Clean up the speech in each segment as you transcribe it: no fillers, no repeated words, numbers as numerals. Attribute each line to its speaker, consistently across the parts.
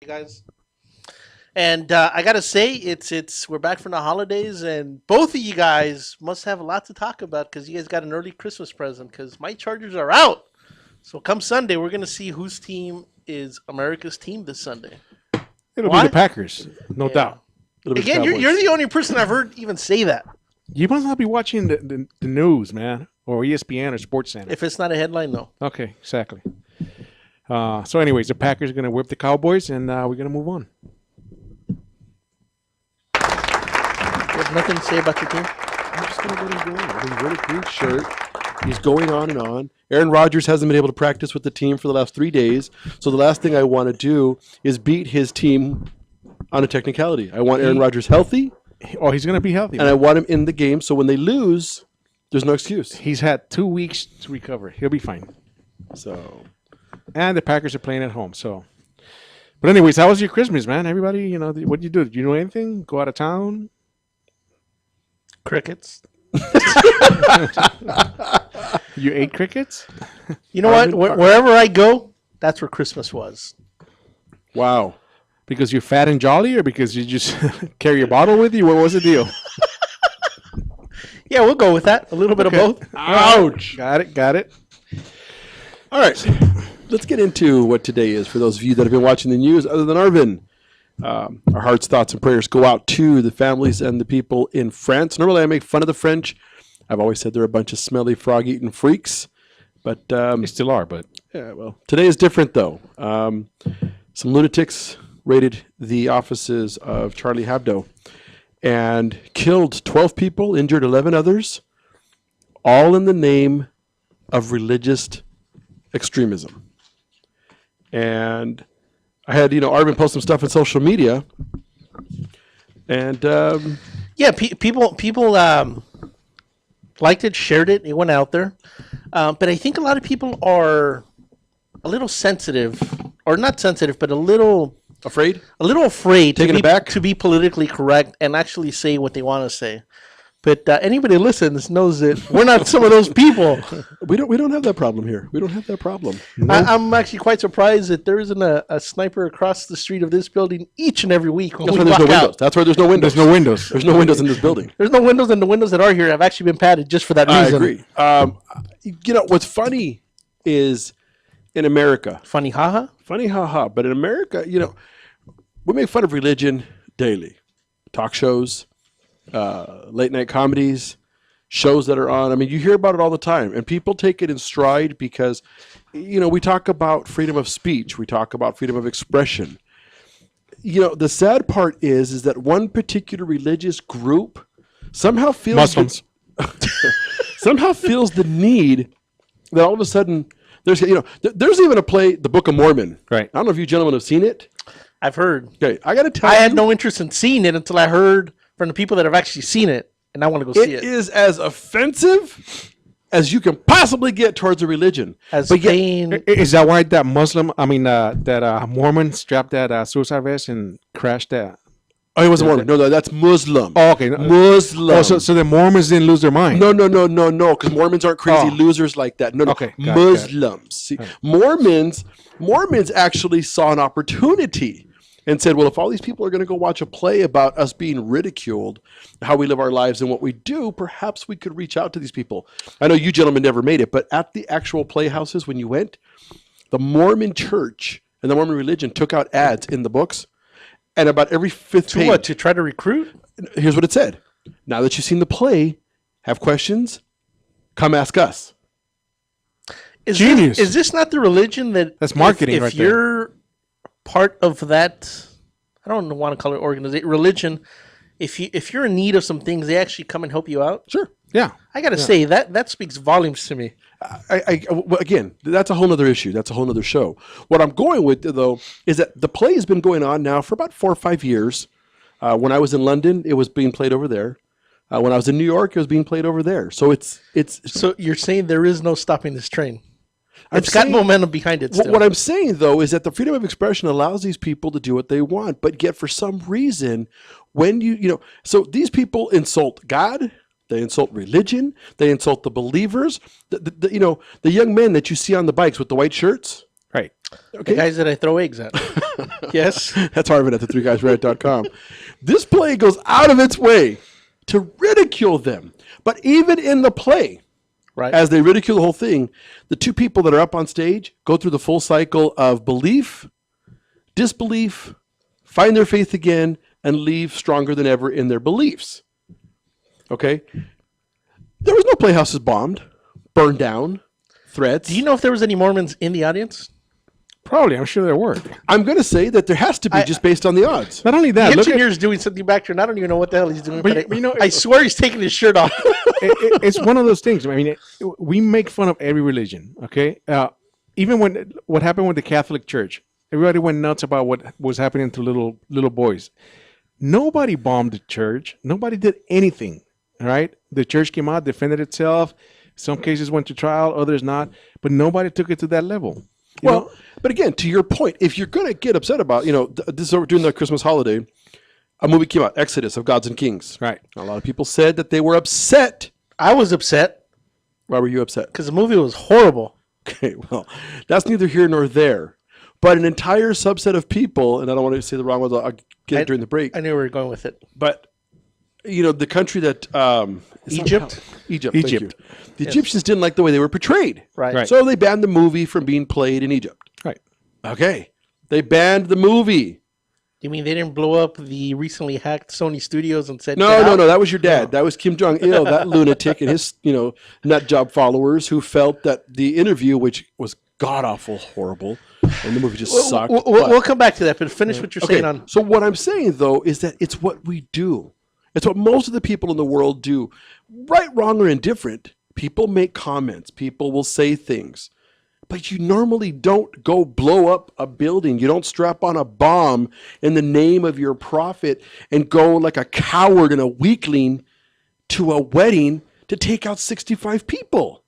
Speaker 1: guys. And I gotta say, it's we're back from the holidays, and both of you guys must have a lot to talk about because you guys got an early Christmas present. Because my Chargers are out, so come Sunday, we're gonna see whose team is America's team this Sunday.
Speaker 2: It'll be the Packers, no doubt.
Speaker 1: Again, you're the only person I've heard even say that.
Speaker 2: You must not be watching the news, man, or ESPN or Sports Center.
Speaker 1: If it's not a headline, no.
Speaker 2: Okay, exactly. So, anyways, the Packers are going to whip the Cowboys, and we're going to move on.
Speaker 1: You have nothing to say about your team?
Speaker 3: I'm just going to let him go. I mean, really great shirt. He's going on and on. Aaron Rodgers hasn't been able to practice with the team for the last 3 days. So the last thing I want to do is beat his team on a technicality. I want Aaron Rodgers healthy.
Speaker 2: Oh, he's going to be healthy.
Speaker 3: And I want him in the game so when they lose, there's no excuse.
Speaker 2: He's had 2 weeks to recover. He'll be fine.
Speaker 3: So,
Speaker 2: and the Packers are playing at home. So, but anyways, how was your Christmas, man? Everybody, what did you do? Did you do anything? Go out of town?
Speaker 1: Crickets.
Speaker 2: You ate crickets?
Speaker 1: You know what? Wherever I go, that's where Christmas was.
Speaker 3: wow.
Speaker 2: Because you're fat and jolly, or because you just carry your bottle with you? What was the deal?
Speaker 1: Yeah, we'll go with that. A little bit of both.
Speaker 2: Ouch. Got it.
Speaker 3: All right. Let's get into what today is for those of you that have been watching the news other than Arvin. Our hearts, thoughts, and prayers go out to the families and the people in France. Normally, I make fun of the French. I've always said they're a bunch of smelly, frog-eating freaks. But
Speaker 2: They still are, but
Speaker 3: yeah, well, today is different, though. Some lunatics raided the offices of Charlie Hebdo and killed 12 people, injured 11 others, all in the name of religious extremism. And I had, Arvin post some stuff on social media, and
Speaker 1: Yeah, people liked it, shared it. It went out there, but I think a lot of people are a little sensitive, or not sensitive, but a little
Speaker 3: afraid
Speaker 1: taken
Speaker 3: aback
Speaker 1: to be politically correct and actually say what they want to say. But anybody who listens knows that we're not some of those people.
Speaker 3: We don't have that problem here. We don't have that problem.
Speaker 2: no.
Speaker 1: I'm actually quite surprised that there isn't a sniper across the street of this building each and every week when
Speaker 3: That's
Speaker 1: we
Speaker 3: why there's no
Speaker 1: walk
Speaker 3: windows.
Speaker 1: out.
Speaker 3: That's why there's no windows.
Speaker 2: There's no windows.
Speaker 3: There's no windows in this building.
Speaker 1: There's no windows, and the windows that are here have actually been padded just for that
Speaker 3: I
Speaker 1: reason.
Speaker 3: agree. What's funny is in America,
Speaker 1: Funny, haha.
Speaker 3: but in America, we make fun of religion daily. Talk shows, late night comedies, shows that are on. I mean, you hear about it all the time, and people take it in stride because, we talk about freedom of speech. We talk about freedom of expression. The sad part is that one particular religious group somehow feels
Speaker 2: Muslims.
Speaker 3: somehow feels the need that all of a sudden there's even a play, The Book of Mormon.
Speaker 2: Right.
Speaker 3: I don't know if you gentlemen have seen it.
Speaker 1: I've heard.
Speaker 3: Okay, I got to tell
Speaker 1: I
Speaker 3: you,
Speaker 1: had no interest in seeing it until I heard from the people that have actually seen it, and I want to go see
Speaker 3: it
Speaker 1: it.
Speaker 3: is as offensive as you can possibly get towards a religion.
Speaker 1: As
Speaker 3: But yet-
Speaker 1: pain.
Speaker 2: Is that why that Mormon strapped that suicide vest and crashed that?
Speaker 3: Oh, he wasn't Mormon. No, that's Muslim.
Speaker 2: Oh, okay.
Speaker 3: Muslim.
Speaker 2: Oh, so the Mormons didn't lose their mind.
Speaker 3: No, because Mormons aren't crazy losers like that. No.
Speaker 2: Okay, got it.
Speaker 3: Muslims. See, Mormons actually saw an opportunity and said, well, if all these people are going to go watch a play about us being ridiculed, how we live our lives and what we do, perhaps we could reach out to these people. I know you gentlemen never made it, but at the actual playhouses when you went, the Mormon church and the Mormon religion took out ads in the books, and about every fifth
Speaker 1: To
Speaker 3: page.
Speaker 1: what? To try to recruit?
Speaker 3: Here's what it said. Now that you've seen the play, have questions, come ask us.
Speaker 2: Genius.
Speaker 1: Is this not the religion that...
Speaker 2: That's marketing
Speaker 1: if
Speaker 2: right there.
Speaker 1: you're part of that... I don't want to call it organization, religion. If you're in need of some things, they actually come and help you out.
Speaker 3: Sure.
Speaker 2: Yeah.
Speaker 1: I got to say, that speaks volumes to me.
Speaker 3: Again, that's a whole other issue. That's a whole other show. What I'm going with, though, is that the play has been going on now for about 4 or 5 years. When I was in London, it was being played over there. When I was in New York, it was being played over there. So it's.
Speaker 1: So you're saying there is no stopping this train?
Speaker 3: I'm
Speaker 1: It's got
Speaker 3: saying-
Speaker 1: momentum behind it still.
Speaker 3: What I'm saying, though, is that the freedom of expression allows these people to do what they want, but yet for some reason, when so these people insult God, they insult religion, they insult the believers, the young men that you see on the bikes with the white shirts.
Speaker 2: Right.
Speaker 1: The guys that I throw eggs at. Yes.
Speaker 3: That's Harvard at the 3guysrant.com. This play goes out of its way to ridicule them. But even in the play,
Speaker 1: Right.
Speaker 3: as they ridicule the whole thing, the two people that are up on stage go through the full cycle of belief, disbelief, find their faith again, and leave stronger than ever in their beliefs. Okay? There was no playhouses bombed, burned down, threats.
Speaker 1: Do you know if there was any Mormons in the audience?
Speaker 2: Probably. I'm sure there were.
Speaker 3: I'm going to say that there has to be just based on the odds.
Speaker 2: Not only that,
Speaker 1: The
Speaker 2: look at,
Speaker 1: engineer's doing something back there, and I don't even know what the hell he's doing.
Speaker 2: But
Speaker 1: But,
Speaker 2: you know-
Speaker 1: I swear he's taking his shirt off.
Speaker 2: it's one of those things. I mean, we make fun of every religion, okay? Even when what happened with the Catholic Church, everybody went nuts about what was happening to little boys. Nobody bombed the church. Nobody did anything, all right? The church came out, defended itself. Some cases went to trial, others not. But nobody took it to that level. You know?
Speaker 3: But again, to your point, if you're going to get upset about, this is over during the Christmas holiday, a movie came out, Exodus of Gods and Kings.
Speaker 2: Right.
Speaker 3: A lot of people said that they were upset.
Speaker 1: I was upset
Speaker 3: Why were you upset?
Speaker 1: because the movie was horrible.
Speaker 3: Okay, well, that's neither here nor there. But an entire subset of people, and I don't want to say the wrong words, I'll get it during the break.
Speaker 1: I knew we were going with it.
Speaker 3: But, the country that... it's not
Speaker 1: Egypt?
Speaker 3: Egypt, thank
Speaker 2: Egypt.
Speaker 3: you. The Egyptians didn't like the way they were portrayed.
Speaker 1: Right.
Speaker 2: Right.
Speaker 3: So they banned the movie from being played in Egypt.
Speaker 2: Right.
Speaker 3: Okay. They banned the movie.
Speaker 1: You mean they didn't blow up the recently hacked Sony Studios and said,
Speaker 3: No,
Speaker 1: "Get
Speaker 3: no,
Speaker 1: out"?
Speaker 3: no. That was your dad. That was Kim Jong-il, that lunatic and his, nut job followers who felt that the interview, which was god-awful horrible, and the movie just sucked.
Speaker 1: We'll come back to that, but finish what you're saying
Speaker 3: Okay,
Speaker 1: on.
Speaker 3: so what I'm saying, though, is that it's what we do. It's what most of the people in the world do. Right, wrong, or indifferent, people make comments. People will say things. But you normally don't go blow up a building. You don't strap on a bomb in the name of your prophet and go like a coward and a weakling to a wedding to take out 65 people.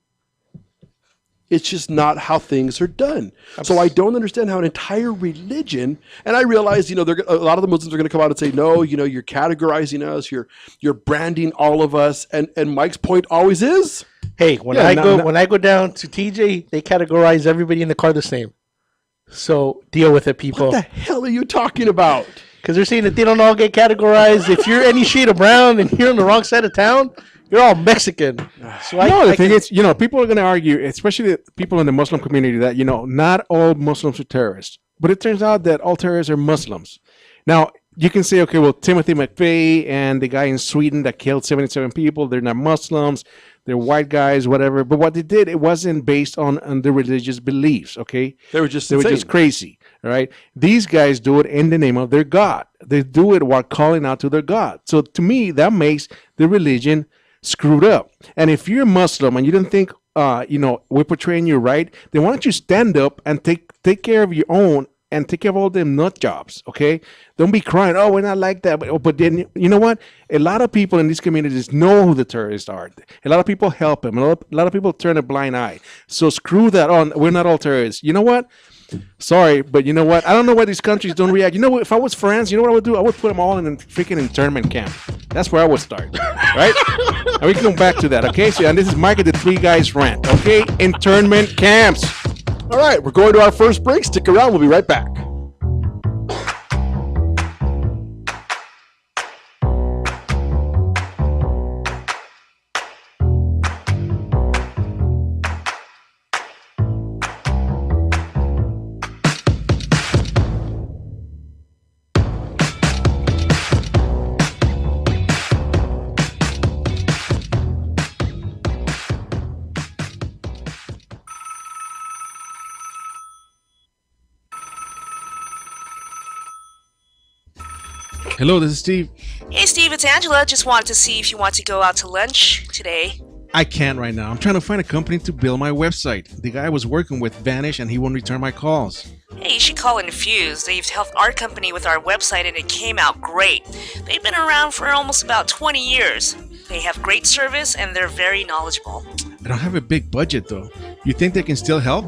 Speaker 3: It's just not how things are done. So I don't understand how an entire religion, and I realize, a lot of the Muslims are going to come out and say, no, you're categorizing us, you're branding all of us, and Mike's point always is,
Speaker 1: Hey, when I go down to TJ, they categorize everybody in the car the same. So deal with it, people.
Speaker 3: what the hell are you talking about?
Speaker 1: Because they're saying that they don't all get categorized. If you're any shade of brown and you're on the wrong side of town, you're all Mexican. So
Speaker 2: The thing is, people are going to argue, especially the people in the Muslim community, that, not all Muslims are terrorists. But it turns out that all terrorists are Muslims. Now, you can say, okay, well, Timothy McVeigh and the guy in Sweden that killed 77 people, they're not Muslims, they're white guys, whatever. But what they did, it wasn't based on their religious beliefs, okay?
Speaker 3: They were just
Speaker 2: crazy, all right? These guys do it in the name of their God. They do it while calling out to their God. So to me, that makes the religion screwed up. And if you're Muslim and you don't think, we're portraying you right, then why don't you stand up and take care of your own and take care of all them nut jobs, okay? Don't be crying, oh, we're not like that. But then, you know what? A lot of people in these communities know who the terrorists are. A lot of people help them. A lot of people turn a blind eye. So screw that on. We're not all terrorists. You know what? Sorry, but you know what? I don't know why these countries don't react. You know what? If I was France, you know what I would do? I would put them all in a freaking internment camp. That's where I would start, right? And we can go back to that, okay? So, and this is Mike at the Three Guys Rant, okay? Internment camps.
Speaker 3: All right, we're going to our first break. Stick around. We'll be right back.
Speaker 2: Hello, this is Steve.
Speaker 4: Hey Steve, it's Angela. Just wanted to see if you want to go out to lunch today.
Speaker 2: I can't right now. I'm trying to find a company to build my website. The guy I was working with vanished and he won't return my calls.
Speaker 4: Hey, you should call Infuse. They've helped our company with our website and it came out great. They've been around for almost about 20 years. They have great service and they're very knowledgeable.
Speaker 2: I don't have a big budget though. You think they can still help?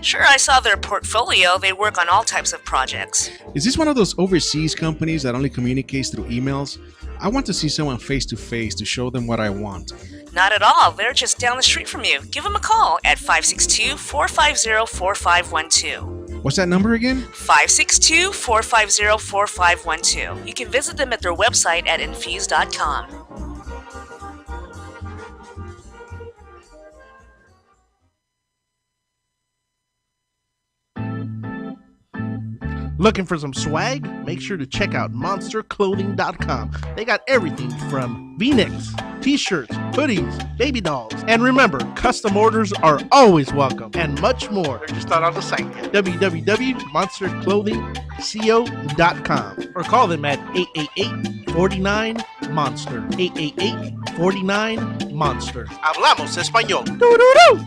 Speaker 4: Sure, I saw their portfolio. They work on all types of projects.
Speaker 2: Is this one of those overseas companies that only communicates through emails? I want to see someone face to face to show them what I want.
Speaker 4: Not at all. They're just down the street from you. Give them a call at 562-450-4512.
Speaker 2: What's that number again?
Speaker 4: 562-450-4512. You can visit them at their website at infuse.com.
Speaker 1: Looking for some swag? Make sure to check out monsterclothing.com. They got everything from V-necks, t-shirts, hoodies, baby dolls. And remember, custom orders are always welcome and much more. Just start on the site at www.monsterclothingco.com or call them at 888-49-MONSTER. 888-49-MONSTER. Hablamos español. Doo-doo-doo!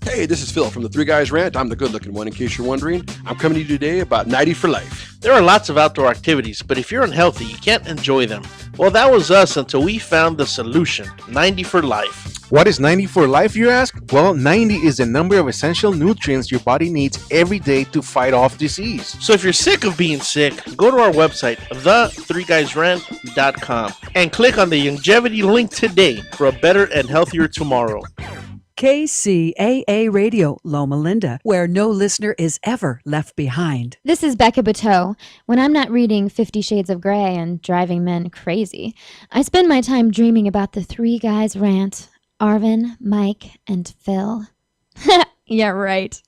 Speaker 3: Hey, this is Phil from the Three Guys Rant. I'm the good-looking one, in case you're wondering. I'm coming to you today about 90 for life.
Speaker 1: There are lots of outdoor activities, but if you're unhealthy, you can't enjoy them. Well, that was us until we found the solution, 90 for life.
Speaker 2: What is 90 for life, you ask? Well, 90 is the number of essential nutrients your body needs every day to fight off disease.
Speaker 1: So if you're sick of being sick, go to our website, the3guysrant.com, and click on the longevity link today for a better and healthier tomorrow.
Speaker 5: KCAA Radio, Loma Linda, where no listener is ever left behind.
Speaker 6: This is Becca Bateau. When I'm not reading 50 Shades of Grey and driving men crazy, I spend my time dreaming about the Three Guys Rant. Arvin, Mike, and Phil. Yeah, right.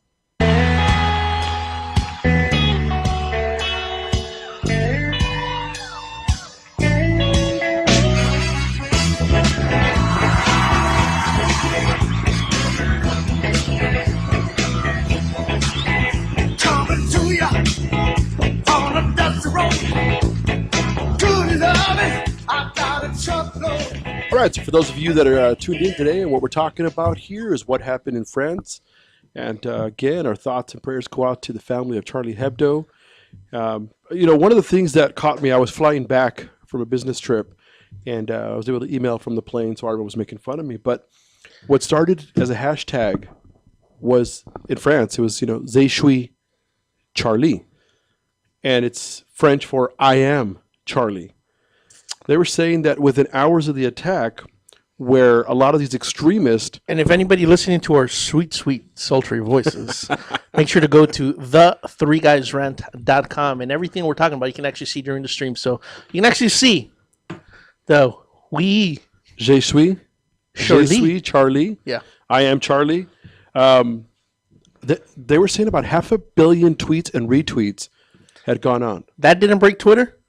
Speaker 3: All right, so for those of you that are tuned in today, and what we're talking about here is what happened in France. And again, our thoughts and prayers go out to the family of Charlie Hebdo. One of the things that caught me, I was flying back from a business trip, and I was able to email from the plane, so everyone was making fun of me. But what started as a hashtag was, in France, it was, Je suis Charlie. And it's French for I am Charlie. They were saying that within hours of the attack, where a lot of these extremists...
Speaker 1: And if anybody listening to our sweet, sweet, sultry voices, make sure to go to the3guysrant.com, and everything we're talking about you can actually see during the stream. So you can actually see the
Speaker 3: Je suis Charlie.
Speaker 1: Yeah.
Speaker 3: I am Charlie. They were saying about 500 million tweets and retweets had gone on.
Speaker 1: That didn't break Twitter?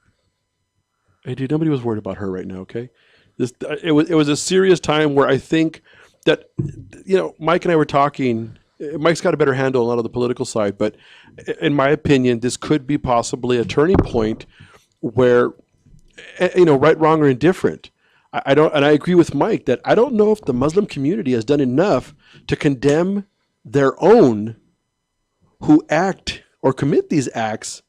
Speaker 3: Hey, dude, nobody was worried about her right now, okay? It was a serious time where I think that, Mike and I were talking. Mike's got a better handle on a lot of the political side, but in my opinion, this could be possibly a turning point where, right, wrong, or indifferent. I don't, and I agree with Mike that I don't know if the Muslim community has done enough to condemn their own who act or commit these acts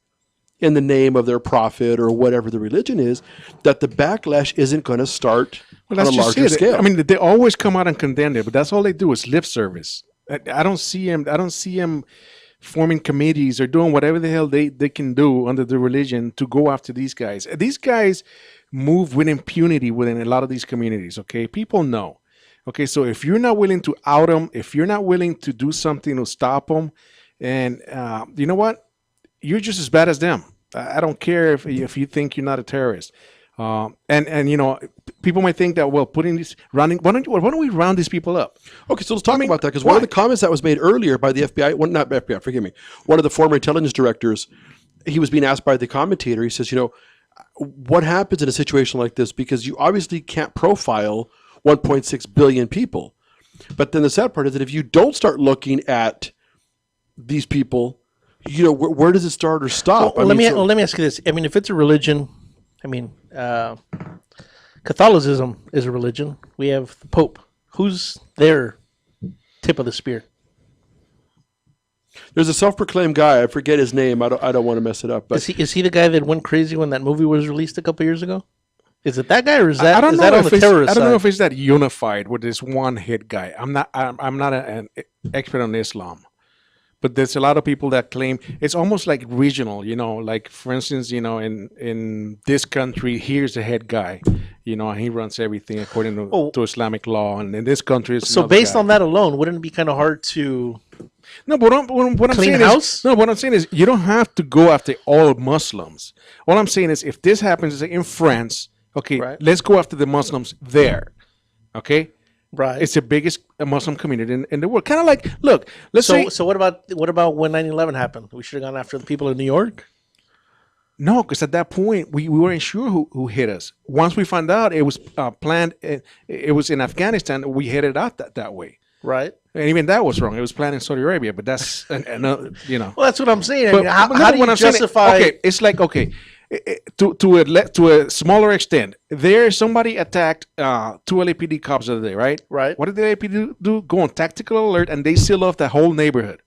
Speaker 3: in the name of their prophet or whatever the religion is, that the backlash isn't going to start on a larger scale.
Speaker 2: I mean, they always come out and condemn it, but that's all they do is lip service. I don't see them forming committees or doing whatever the hell they can do under the religion to go after these guys. These guys move with impunity within a lot of these communities, okay? People know. Okay, so if you're not willing to out them, if you're not willing to do something to stop them, and you know what? You're just as bad as them. I don't care if you think you're not a terrorist. People might think that, well, why don't we round these people up?
Speaker 3: Okay, so let's talk about that, because one of the comments that was made earlier by the FBI, not FBI, forgive me, one of the former intelligence directors, he was being asked by the commentator, he says, what happens in a situation like this? Because you obviously can't profile 1.6 billion people. But then the sad part is that if you don't start looking at these people, where does it start or stop?
Speaker 1: Let me ask you this. I mean, if it's a religion, Catholicism is a religion. We have the Pope. Who's their tip of the spear?
Speaker 3: There's a self-proclaimed guy. I forget his name. I don't want to mess it up. But
Speaker 1: is he the guy that went crazy when that movie was released a couple years ago? Is it that guy, or is that
Speaker 2: I don't
Speaker 1: is
Speaker 2: know
Speaker 1: that on the terrorist
Speaker 2: I don't
Speaker 1: side?
Speaker 2: know if it's that unified with this one hit guy. I'm not an expert on Islam. But there's a lot of people that claim it's almost like regional, like for instance, in this country, here's the head guy, and he runs everything according to Islamic law. And in this country, it's
Speaker 1: So
Speaker 2: another
Speaker 1: based
Speaker 2: guy.
Speaker 1: on that alone, wouldn't it be kind of hard to
Speaker 2: No, but what I'm
Speaker 1: clean
Speaker 2: saying
Speaker 1: house?
Speaker 2: is, no, what I'm saying is you don't have to go after all Muslims. All I'm saying is if this happens in France, okay,
Speaker 1: Right.
Speaker 2: let's go after the Muslims there, okay?
Speaker 1: right?
Speaker 2: It's the biggest Muslim community in the world. Kind of like, look, let's say
Speaker 1: So what about when 9/11 happened? We should have gone after the people in New York.
Speaker 2: no, because at that point we weren't sure who hit us. Once we found out it was planned, it was in Afghanistan. We hit it out that way,
Speaker 1: Right.
Speaker 2: and even that was wrong. It was planned in Saudi Arabia, but that's another,
Speaker 1: Well, that's what I'm saying. I
Speaker 2: But
Speaker 1: mean, how
Speaker 2: no,
Speaker 1: do
Speaker 2: what
Speaker 1: you
Speaker 2: I'm saying is,
Speaker 1: justify?
Speaker 2: okay, it's like to a smaller extent. There, somebody attacked two LAPD cops the other day, right?
Speaker 1: Right.
Speaker 2: What did the LAPD do? Go on tactical alert, and they seal off the whole neighborhood,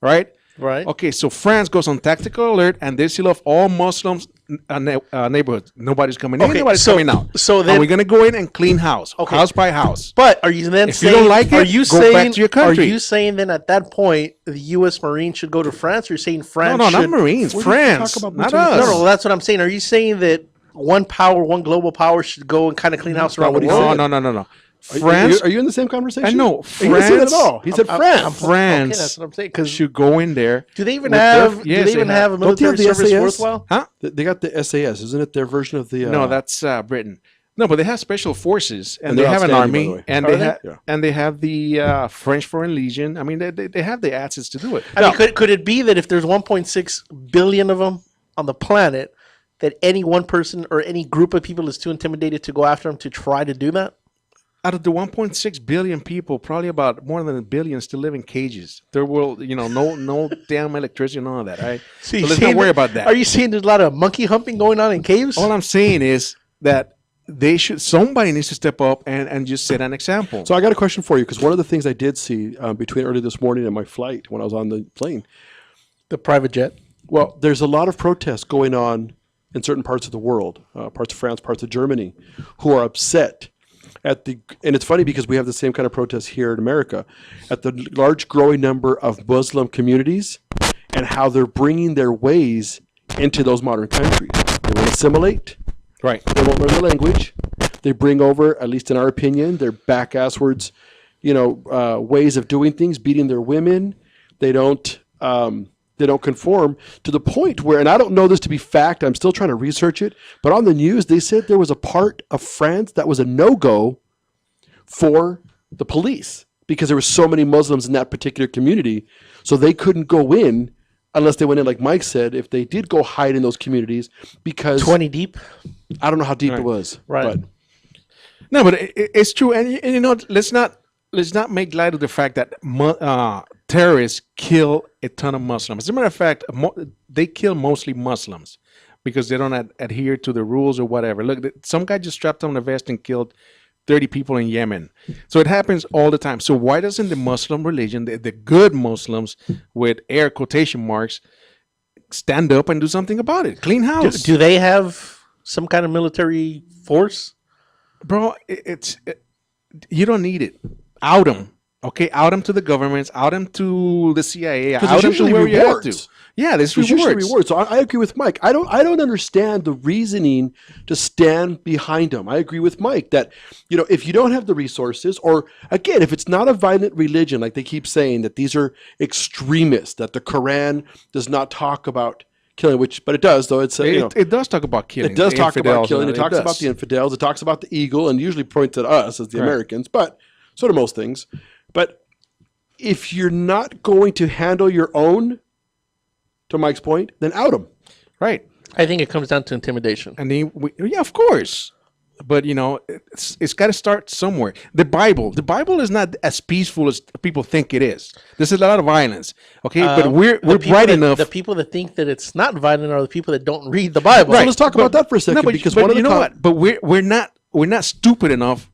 Speaker 2: right?
Speaker 1: Right.
Speaker 2: Okay, so France goes on tactical alert, and they seal off all Muslims neighborhoods. Nobody's coming in.
Speaker 1: Okay,
Speaker 2: Nobody's
Speaker 1: so-
Speaker 2: coming out.
Speaker 1: so then-
Speaker 2: are we gonna go in and clean house,
Speaker 1: Okay.
Speaker 2: house by house?
Speaker 1: But are you then
Speaker 2: If you
Speaker 1: saying?
Speaker 2: don't like
Speaker 1: are
Speaker 2: it,
Speaker 1: you
Speaker 2: go
Speaker 1: saying?
Speaker 2: back to your country.
Speaker 1: Are you saying then at that point the U.S. Marines should go to France? Or you're saying France?
Speaker 2: No,
Speaker 1: should,
Speaker 2: not Marines.
Speaker 3: Where did you
Speaker 2: France,
Speaker 3: talk about
Speaker 2: not
Speaker 3: boots on the
Speaker 2: us.
Speaker 1: No, that's what I'm saying. Are you saying that one global power, should go and kind of clean house around
Speaker 3: what
Speaker 1: the
Speaker 3: he
Speaker 1: world?
Speaker 3: said.
Speaker 2: No.
Speaker 3: Are you-
Speaker 2: France.
Speaker 3: Are you in the same conversation?
Speaker 2: I know.
Speaker 3: He didn't say that
Speaker 2: France-
Speaker 3: at all. He said France.
Speaker 2: France
Speaker 1: Okay, that's what I'm saying. Because
Speaker 2: should go in there.
Speaker 1: do they even
Speaker 2: with
Speaker 1: have?
Speaker 2: their- yes,
Speaker 1: do they even have a
Speaker 3: Don't they
Speaker 1: military
Speaker 3: have the
Speaker 1: service
Speaker 3: SAS?
Speaker 1: worthwhile?
Speaker 2: Huh?
Speaker 3: They got the SAS, isn't it? Their version of the.
Speaker 2: No, that's Britain. No, but they have special forces and
Speaker 3: And
Speaker 2: they
Speaker 3: they're
Speaker 2: have an
Speaker 3: outstanding, by the
Speaker 2: army
Speaker 3: way.
Speaker 2: and
Speaker 1: Are
Speaker 2: they
Speaker 1: they?
Speaker 2: have
Speaker 3: Yeah.
Speaker 2: and they have the French Foreign Legion. I mean, they have the assets to do it.
Speaker 1: I mean, could it be that if there's 1.6 billion of them on the planet, that any one person or any group of people is too intimidated to go after them to try to do that?
Speaker 2: Out of the 1.6 billion people, probably about more than a billion still live in cages. There will, no damn electricity, none of that. Right? So
Speaker 1: you're
Speaker 2: let's not
Speaker 1: saying
Speaker 2: worry
Speaker 1: that-
Speaker 2: about that.
Speaker 1: Are you saying there's a lot of monkey humping going on in caves?
Speaker 2: All I'm saying is that somebody needs to step up and just set an example.
Speaker 3: So I got a question for you because one of the things I did see between early this morning and my flight when I was on the plane,
Speaker 1: The private jet.
Speaker 3: well, there's a lot of protests going on in certain parts of the world, parts of France, parts of Germany, who are upset and it's funny because we have the same kind of protests here in America, at the large growing number of Muslim communities and how they're bringing their ways into those modern countries. They want to assimilate.
Speaker 2: Right.
Speaker 3: They won't learn the language. They bring over, at least in our opinion, their back-asswards, ways of doing things, beating their women. They don't conform to the point where, and I don't know this to be fact, I'm still trying to research it, but on the news they said there was a part of France that was a no-go for the police because there were so many Muslims in that particular community, so they couldn't go in unless they went in, like Mike said, if they did go hide in those communities, because
Speaker 1: 20 deep.
Speaker 3: I don't know how deep it was.
Speaker 1: Right.
Speaker 3: But
Speaker 2: No, but it's true, and let's not make light of the fact that terrorists kill a ton of Muslims. As a matter of fact, they kill mostly Muslims because they don't adhere to the rules or whatever. Look, some guy just strapped on a vest and killed 30 people in Yemen. So it happens all the time. So why doesn't the Muslim religion, the good Muslims with air quotation marks, stand up and do something about it? Clean house.
Speaker 1: Do they have some kind of military force?
Speaker 2: Bro, you don't need it. Out them. Okay, out them to the governments, out them to the CIA, out
Speaker 3: there's
Speaker 2: them to
Speaker 3: usually
Speaker 2: where you have
Speaker 3: rewards.
Speaker 2: to. Yeah, there's
Speaker 3: There's usually
Speaker 2: rewards.
Speaker 3: rewards. So I agree with Mike. I don't understand the reasoning to stand behind them. I agree with Mike that, if you don't have the resources, or again, if it's not a violent religion, like they keep saying that these are extremists, that the Quran does not talk about killing, but it does, though. It's
Speaker 2: It does talk about killing.
Speaker 3: it does
Speaker 2: the
Speaker 3: talk about
Speaker 2: infidels
Speaker 3: killing.
Speaker 2: and
Speaker 3: It
Speaker 2: all.
Speaker 3: talks about the infidels. It talks about the eagle, and usually points at us as the
Speaker 2: Right.
Speaker 3: Americans, but so do most things. But if you're not going to handle your own, to Mike's point, then out them.
Speaker 2: Right.
Speaker 1: I think it comes down to intimidation.
Speaker 2: And then yeah, of course. But it's got to start somewhere. The Bible is not as peaceful as people think it is. There's a lot of violence. Okay, but we're
Speaker 1: The people
Speaker 2: bright
Speaker 1: that-
Speaker 2: enough.
Speaker 1: The people that think that it's not violent are the people that don't read the Bible.
Speaker 3: So let's talk about that for a second,
Speaker 2: No,
Speaker 3: because
Speaker 2: but
Speaker 3: one of the
Speaker 2: you know what? But we're not stupid enough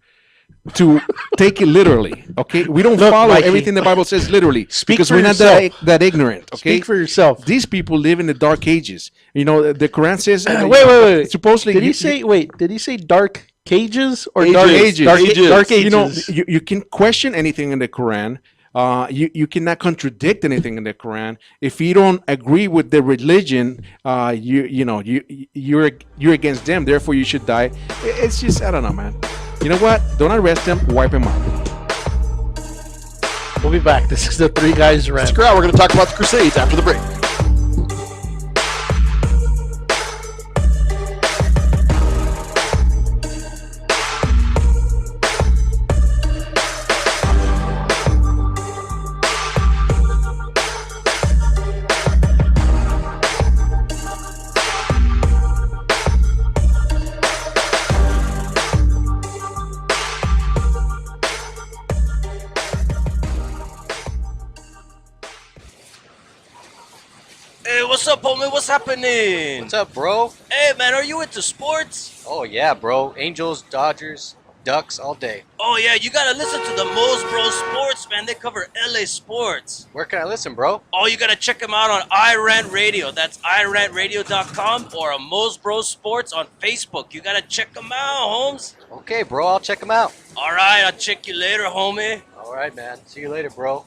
Speaker 2: to take it literally. Okay, we don't follow
Speaker 1: Mikey.
Speaker 2: everything the Bible says literally
Speaker 1: Speak
Speaker 2: because
Speaker 1: for
Speaker 2: we're not
Speaker 1: yourself.
Speaker 2: that ignorant. Okay,
Speaker 1: Speak for yourself.
Speaker 2: these people live in the dark ages. The Quran says.
Speaker 1: Wait.
Speaker 2: Supposedly,
Speaker 1: Did he say dark cages or
Speaker 3: Ages.
Speaker 1: dark
Speaker 3: Ages.
Speaker 1: Dark,
Speaker 3: Ages.
Speaker 1: dark ages?
Speaker 2: you can question anything in the Quran, You cannot contradict anything in the Quran. If you don't agree with the religion, you're against them. Therefore, you should die. It's just, I don't know, man. You know what? Don't arrest them. Wipe them out.
Speaker 1: We'll be back. This is the Three Guys Rant.
Speaker 3: Stick around. We're going to talk about the Crusades after the break.
Speaker 7: Hey, what's up, homie? What's happening?
Speaker 8: What's up, bro?
Speaker 7: Hey, man, are you into sports?
Speaker 8: Oh, yeah, bro. Angels, Dodgers, Ducks all day.
Speaker 7: Oh, yeah, you gotta listen to the Moe's Bro Sports, man. They cover LA sports.
Speaker 8: Where can I listen, bro?
Speaker 7: Oh, you gotta check them out on iRant Radio. That's irantradio.com or on Moe's Bro Sports on Facebook. You gotta check them out, Holmes.
Speaker 8: Okay, bro. I'll check them out.
Speaker 7: All right, I'll check you later, homie.
Speaker 8: All right, man. See you later, bro.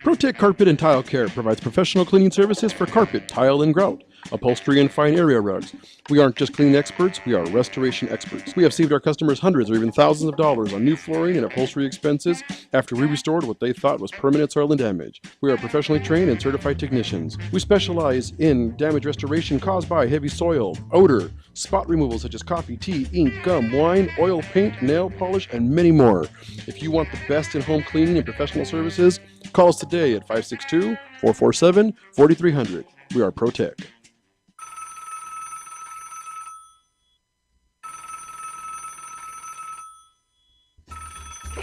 Speaker 3: ProTech Carpet and Tile Care provides professional cleaning services for carpet, tile, and grout, upholstery, and fine area rugs. We aren't just cleaning experts, we are restoration experts. We have saved our customers hundreds or even thousands of dollars on new flooring and upholstery expenses after we restored what they thought was permanent soil and damage. We are professionally trained and certified technicians. We specialize in damage restoration caused by heavy soil, odor, spot removal such as coffee, tea, ink, gum, wine, oil, paint, nail polish, and many more. If you want the best in-home cleaning and professional services, call us today at 562-447-4300. We are ProTech.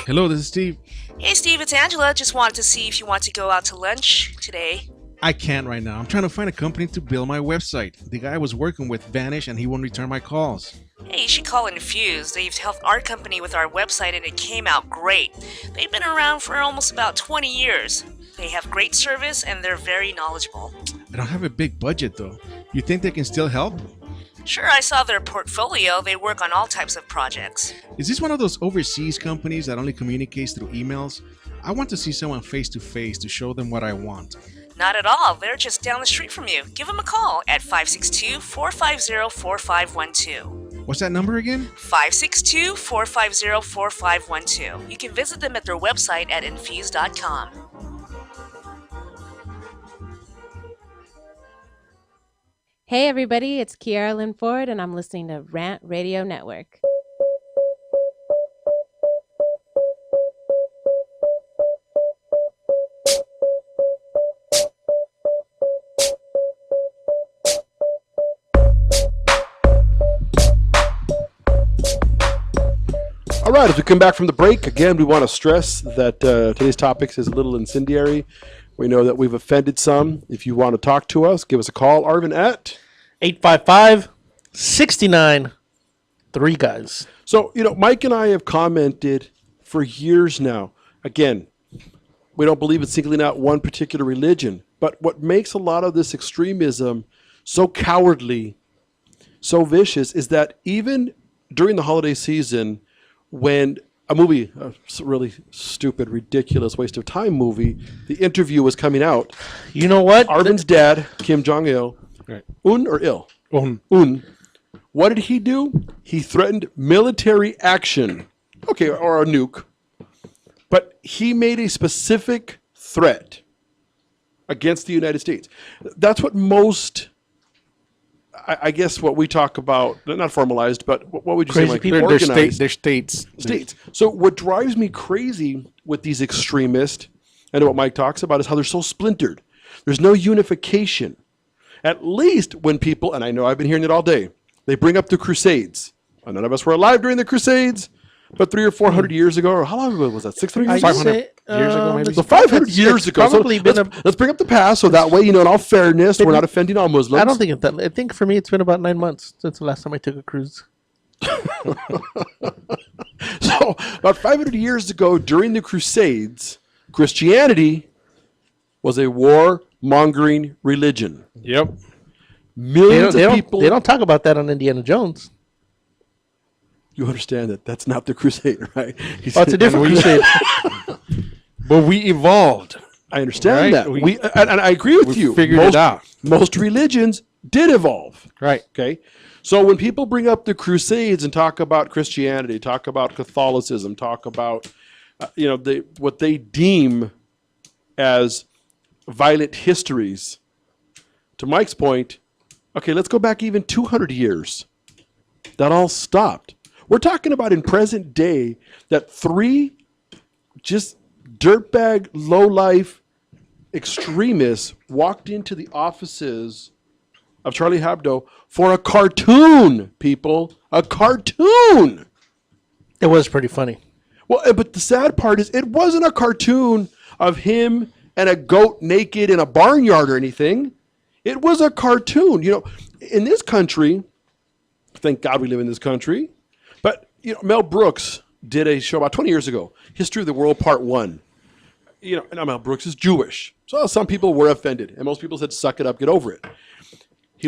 Speaker 2: Hello, this is Steve.
Speaker 4: Hey, Steve, it's Angela. Just wanted to see if you want to go out to lunch today.
Speaker 2: I can't right now. I'm trying to find a company to build my website. The guy I was working with vanished and he won't return my calls.
Speaker 4: Hey, you should call Infuse. They've helped our company with our website and it came out great. They've been around for almost about 20 years. They have great service and they're very knowledgeable.
Speaker 2: I don't have a big budget though. You think they can still help?
Speaker 4: Sure, I saw their portfolio. They work on all types of projects.
Speaker 2: Is this one of those overseas companies that only communicates through emails? I want to see someone face to face to show them what I want.
Speaker 4: Not at all. They're just down the street from you. Give them a call at 562-450-4512.
Speaker 2: What's that number again?
Speaker 4: 562-450-4512. You can visit them at their website at infuse.com.
Speaker 9: Hey everybody, it's Kiara Lynn Ford and I'm listening to Rant Radio Network.
Speaker 3: All right, as we come back from the break, again, we want to stress that today's topic is a little incendiary. We know that we've offended some. If you want to talk to us, give us a call. Arvin at
Speaker 1: 855-69 Three Guys.
Speaker 3: So, Mike and I have commented for years now. Again, we don't believe in singling out one particular religion. But what makes a lot of this extremism so cowardly, so vicious, is that even during the holiday season, when a movie, a really stupid, ridiculous, waste of time movie, The Interview was coming out.
Speaker 1: You know what?
Speaker 3: Arvin's dad, Kim Jong-il,
Speaker 2: Right.
Speaker 3: Un. What did he do? He threatened military action. Okay, or a nuke. But he made a specific threat against the United States. That's what most, I guess, what we talk about, not formalized, but what would you
Speaker 1: Crazy
Speaker 3: say, like
Speaker 1: people.
Speaker 3: organized?
Speaker 2: They're states.
Speaker 3: States. So what drives me crazy with these extremists, and what Mike talks about, is how they're so splintered. There's no unification. At least when people, and I know I've been hearing it all day, they bring up the Crusades. And none of us were alive during the Crusades, but 300 or 400 years ago, or how long ago was that? 600 years ago?
Speaker 2: 500 years ago, maybe?
Speaker 3: So 500 years ago. So
Speaker 1: Probably been
Speaker 3: let's bring up the past, so that way, in all fairness, we're not offending all Muslims.
Speaker 1: I don't think it's that. I think for me, it's been about 9 months since the last time I took a cruise.
Speaker 3: So about 500 years ago, during the Crusades, Christianity was a war-mongering religion.
Speaker 2: Yep.
Speaker 3: Millions of people.
Speaker 1: They don't talk about that on Indiana Jones.
Speaker 3: You understand that that's not the crusade, right?
Speaker 1: Oh, it's a different crusade.
Speaker 2: But we evolved.
Speaker 3: I understand
Speaker 2: Right.
Speaker 3: that. And I agree with
Speaker 2: We
Speaker 3: you.
Speaker 2: figured it out.
Speaker 3: Most religions did evolve.
Speaker 2: Right.
Speaker 3: Okay. So when people bring up the Crusades and talk about Christianity, talk about Catholicism, talk about what they deem as violent histories, to Mike's point, okay, let's go back even 200 years. That all stopped. We're talking about in present day that 3 just dirtbag, low-life extremists walked into the offices of Charlie Hebdo for a cartoon, people. A cartoon!
Speaker 1: It was pretty funny.
Speaker 3: Well, but the sad part is it wasn't a cartoon of him and a goat naked in a barnyard or anything. It was a cartoon. In this country, thank God we live in this country, but Mel Brooks did a show about 20 years ago, History of the World Part 1. And Mel Brooks is Jewish. So some people were offended, and most people said, suck it up, get over it.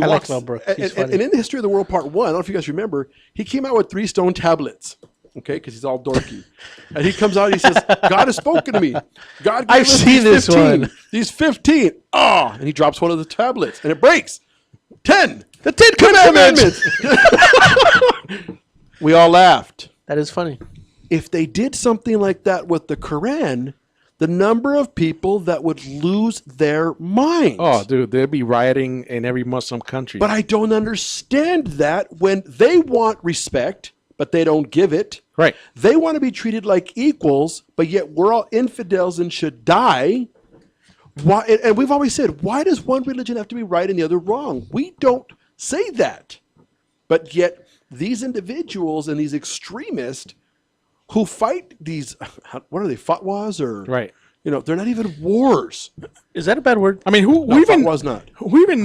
Speaker 1: I like Mel Brooks. He's funny.
Speaker 3: And in the History of the World Part 1, I don't know if you guys remember, he came out with 3 stone tablets, okay, because he's all dorky. And he comes out and he says, God has spoken to me. God gave
Speaker 1: I've
Speaker 3: us
Speaker 1: seen
Speaker 3: these
Speaker 1: this
Speaker 3: 15.
Speaker 1: one.
Speaker 3: These 15. And he drops one of the tablets, and it breaks. 10.
Speaker 1: The 10 Commandments.
Speaker 3: We all laughed.
Speaker 1: That is funny.
Speaker 3: If they did something like that with the Quran, the number of people that would lose their minds.
Speaker 2: Oh, dude, they'd be rioting in every Muslim country.
Speaker 3: But I don't understand that when they want respect, but they don't give it.
Speaker 2: Right.
Speaker 3: They want to be treated like equals, but yet we're all infidels and should die. Why? And we've always said, why does one religion have to be right and the other wrong? We don't say that. But yet these individuals and these extremists who fight these, what are they, fatwas or?
Speaker 2: Right.
Speaker 3: They're not even wars.
Speaker 1: Is that a bad word?
Speaker 2: I mean, who
Speaker 3: No,
Speaker 2: even
Speaker 3: fatwas not.
Speaker 2: who even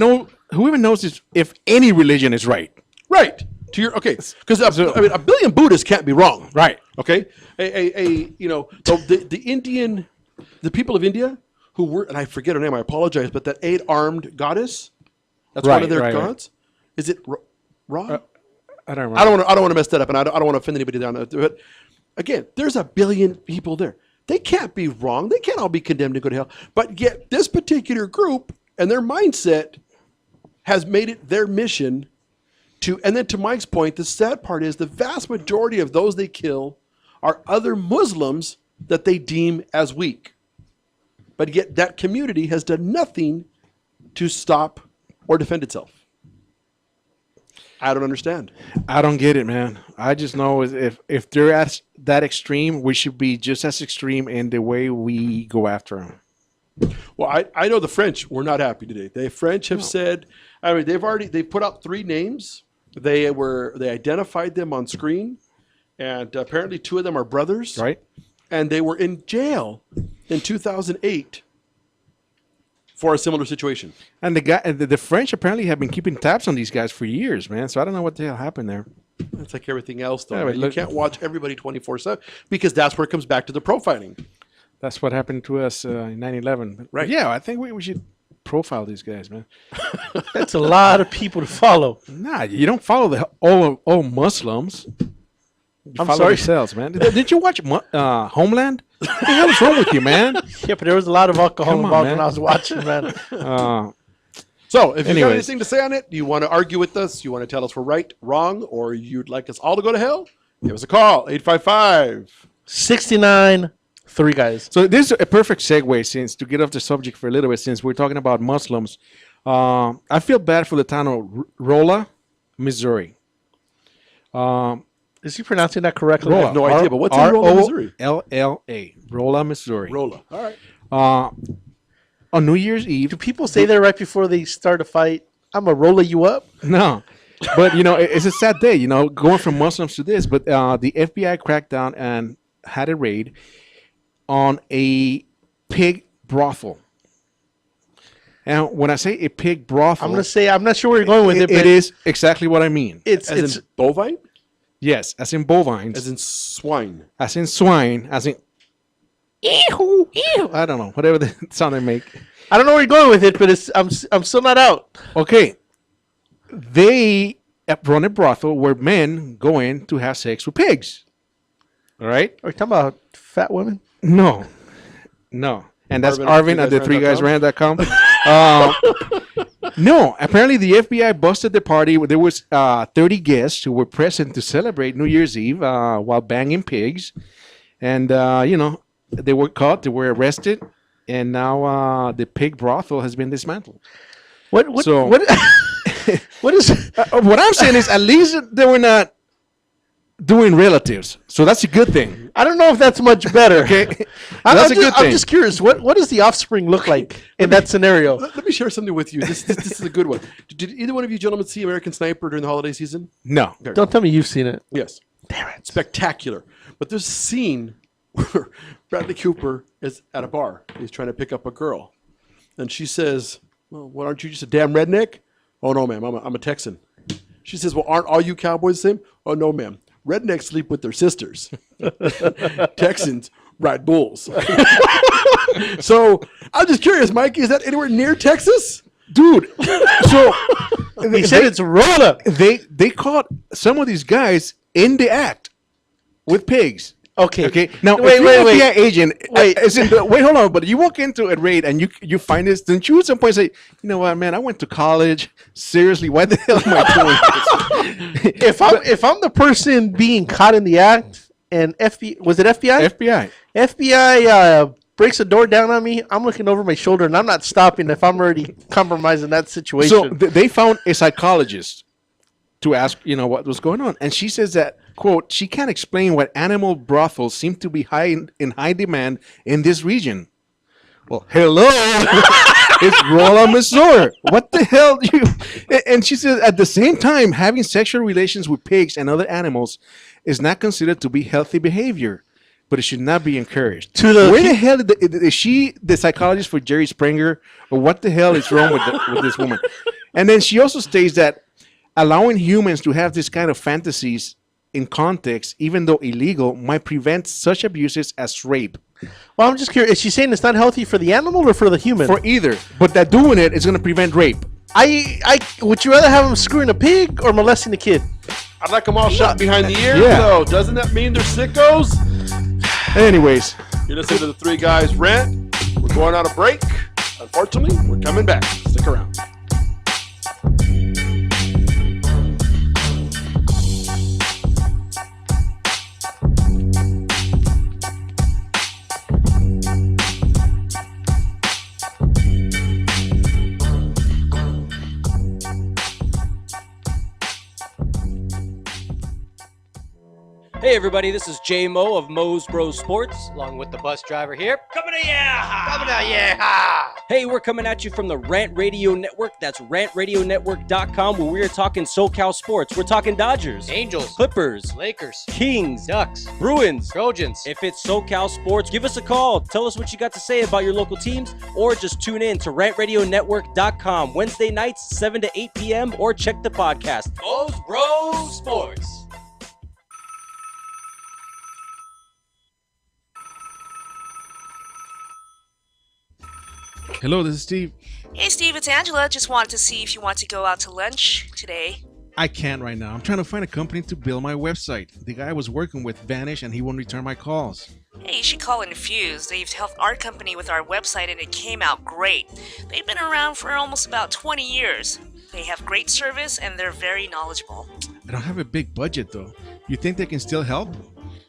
Speaker 2: knows if any religion is right?
Speaker 3: Right. Because a billion Buddhists can't be wrong.
Speaker 2: Right.
Speaker 3: Okay. The Indian, the people of India who were, and I forget her name, I apologize, but that 8-armed goddess, that's one of their gods. Is it Ra?
Speaker 2: I don't remember.
Speaker 3: I don't want to mess that up, and I don't want to offend anybody down there. But again, there's a billion people there. They can't be wrong. They can't all be condemned to go to hell. But yet, this particular group and their mindset has made it their mission to. And then, to Mike's point, the sad part is the vast majority of those they kill are other Muslims that they deem as weak. But yet, that community has done nothing to stop or defend itself. I don't understand.
Speaker 2: I don't get it, man. I just know if they're at that extreme, we should be just as extreme in the way we go after them.
Speaker 3: Well, I know the French were not happy today. The French have said, they've put out 3 names. They identified them on screen, and apparently 2 of them are brothers.
Speaker 2: Right.
Speaker 3: And they were in jail in 2008 for a similar situation.
Speaker 2: And the French apparently have been keeping tabs on these guys for years, man. So I don't know what the hell happened there.
Speaker 3: It's like everything else, though.
Speaker 2: Yeah,
Speaker 3: Right? You can't watch everybody 24/7 because that's where it comes back to the profiling.
Speaker 2: That's what happened to us in 9/11.
Speaker 3: Right.
Speaker 2: Yeah, I think we should profile these guys, man.
Speaker 1: That's a lot of people to follow.
Speaker 2: Nah, you don't follow all Muslims. You
Speaker 1: I'm
Speaker 2: follow
Speaker 1: sorry.
Speaker 2: yourselves, man. Did you watch Homeland? What the hell is wrong with you, man?
Speaker 1: Yeah, but there was a lot of alcohol
Speaker 2: Come on,
Speaker 1: involved
Speaker 2: man.
Speaker 1: when I was watching, man.
Speaker 3: So, if you got
Speaker 2: Anyways.
Speaker 3: anything to say on it, do you want to argue with us? You want to tell us we're right, wrong, or you'd like us all to go to hell? Give us a call, 855.
Speaker 1: 69, 3 guys.
Speaker 2: So this is a perfect segue to get off the subject for a little bit, since we're talking about Muslims. I feel bad for the town of Rolla, Missouri.
Speaker 1: Is he pronouncing that correctly?
Speaker 3: I have no idea, but what's in Rolla, Missouri?
Speaker 2: Rolla, Rolla, Missouri.
Speaker 3: Rolla. All right.
Speaker 2: On New Year's Eve.
Speaker 1: Do people say that right before they start a fight? I'm going to roll you up?
Speaker 2: No. But, it's a sad day, going from Muslims to this. But the FBI cracked down and had a raid on a pig brothel. And when I say a pig brothel,
Speaker 1: I'm going to say, I'm not sure where you're going with it, but
Speaker 2: it is exactly what I mean.
Speaker 1: it's
Speaker 3: As in bovine?
Speaker 2: Yes, as in bovines.
Speaker 3: As in swine.
Speaker 2: As in swine. As in... Ew, ew. I don't know. Whatever the sound I make.
Speaker 1: I don't know where you're going with it, but I'm still not out.
Speaker 2: Okay. They run a brothel where men go in to have sex with pigs. All right?
Speaker 1: Are you talking about fat women?
Speaker 2: No. No. And that's
Speaker 3: Arvin
Speaker 2: Arvin at the
Speaker 3: guysrant.com.
Speaker 2: 3guysrant.com. No, apparently the FBI busted the party. There was 30 guests who were present to celebrate New Year's Eve while banging pigs. And, they were caught, they were arrested, and now the pig brothel has been dismantled.
Speaker 1: What what is
Speaker 2: What I'm saying is at least they were not doing relatives. So that's a good thing.
Speaker 1: I don't know if that's much better.
Speaker 2: Okay.
Speaker 1: That's a good thing. I'm just curious. What does the offspring look like in that scenario?
Speaker 3: Let me share something with you. This is a good one. Did either one of you gentlemen see American Sniper during the holiday season?
Speaker 2: No.
Speaker 3: Okay.
Speaker 1: Don't tell me you've seen it.
Speaker 3: Yes.
Speaker 1: Damn it.
Speaker 3: Spectacular. But there's a scene where Bradley Cooper is at a bar. He's trying to pick up a girl. And she says, well, what, aren't you just a damn redneck? Oh, no, ma'am. I'm a Texan. She says, well, aren't all you cowboys the same? Oh, no, ma'am. Rednecks sleep with their sisters. Texans ride bulls. So I'm just curious, Mike, is that anywhere near Texas?
Speaker 2: Dude, so
Speaker 1: He said it's Rona.
Speaker 2: they caught some of these guys in the act with pigs.
Speaker 1: Okay.
Speaker 2: Now,
Speaker 1: Wait,
Speaker 2: if you're
Speaker 1: wait,
Speaker 2: an
Speaker 1: wait.
Speaker 2: FBI agent,
Speaker 1: Wait.
Speaker 2: wait, hold on. But you walk into a raid and you find this. Don't you at some point say, you know what, man? I went to college. Seriously, why the hell am I doing this?
Speaker 1: If I'm the person being caught in the act and was it FBI?
Speaker 2: FBI.
Speaker 1: FBI breaks the door down on me, I'm looking over my shoulder and I'm not stopping if I'm already compromising that situation.
Speaker 2: So they found a psychologist to ask, what was going on, and she says that, quote, she can't explain why animal brothels seem to be in high demand in this region. Well, hello, it's Rolla Missouri. What the hell do you? And she says at the same time, having sexual relations with pigs and other animals is not considered to be healthy behavior, but it should not be encouraged. Where the hell is she the psychologist for Jerry Springer, or what the hell is wrong with this woman? And then she also states that allowing humans to have this kind of fantasies in context, even though illegal, might prevent such abuses as rape.
Speaker 1: Well, I'm just curious. Is she saying it's not healthy for the animal or for the human?
Speaker 2: For either, but that doing it is going to prevent rape.
Speaker 1: I would you rather have him screwing a pig or molesting a kid?
Speaker 3: I'd like them all shot behind the ear.
Speaker 2: Yeah.
Speaker 3: So doesn't that mean they're sickos?
Speaker 2: Anyways,
Speaker 3: You're listening to the Three Guys Rant. We're going on a break. Unfortunately, we're coming back. Stick around.
Speaker 7: Hey everybody, this is J Mo of Mo's Bros Sports.
Speaker 8: Along with the bus driver here.
Speaker 7: Coming to ya!
Speaker 8: Coming out, yeah!
Speaker 7: Hey, we're coming at you from the Rant Radio Network. That's rantradionetwork.com, where we are talking SoCal sports. We're talking Dodgers,
Speaker 8: Angels,
Speaker 7: Clippers,
Speaker 8: Lakers,
Speaker 7: Kings,
Speaker 8: Ducks,
Speaker 7: Bruins,
Speaker 8: Trojans.
Speaker 7: If it's SoCal sports, give us a call. Tell us what you got to say about your local teams, or just tune in to rantradionetwork.com Wednesday nights, 7 to 8 p.m., or check the podcast.
Speaker 8: Mo's Bros Sports.
Speaker 2: hello, this is Steve.
Speaker 4: Hey Steve, it's Angela. Just wanted to see if you want to go out to lunch today.
Speaker 2: I can't right now. I'm trying to find a company to build my website. The guy I was working with vanished and he won't return my calls.
Speaker 4: Hey, you should call Infuse. They've helped our company with our website and it came out great. They've been around for almost about 20 years. They have great service and they're very knowledgeable.
Speaker 2: I don't have a big budget though. You think they can still help?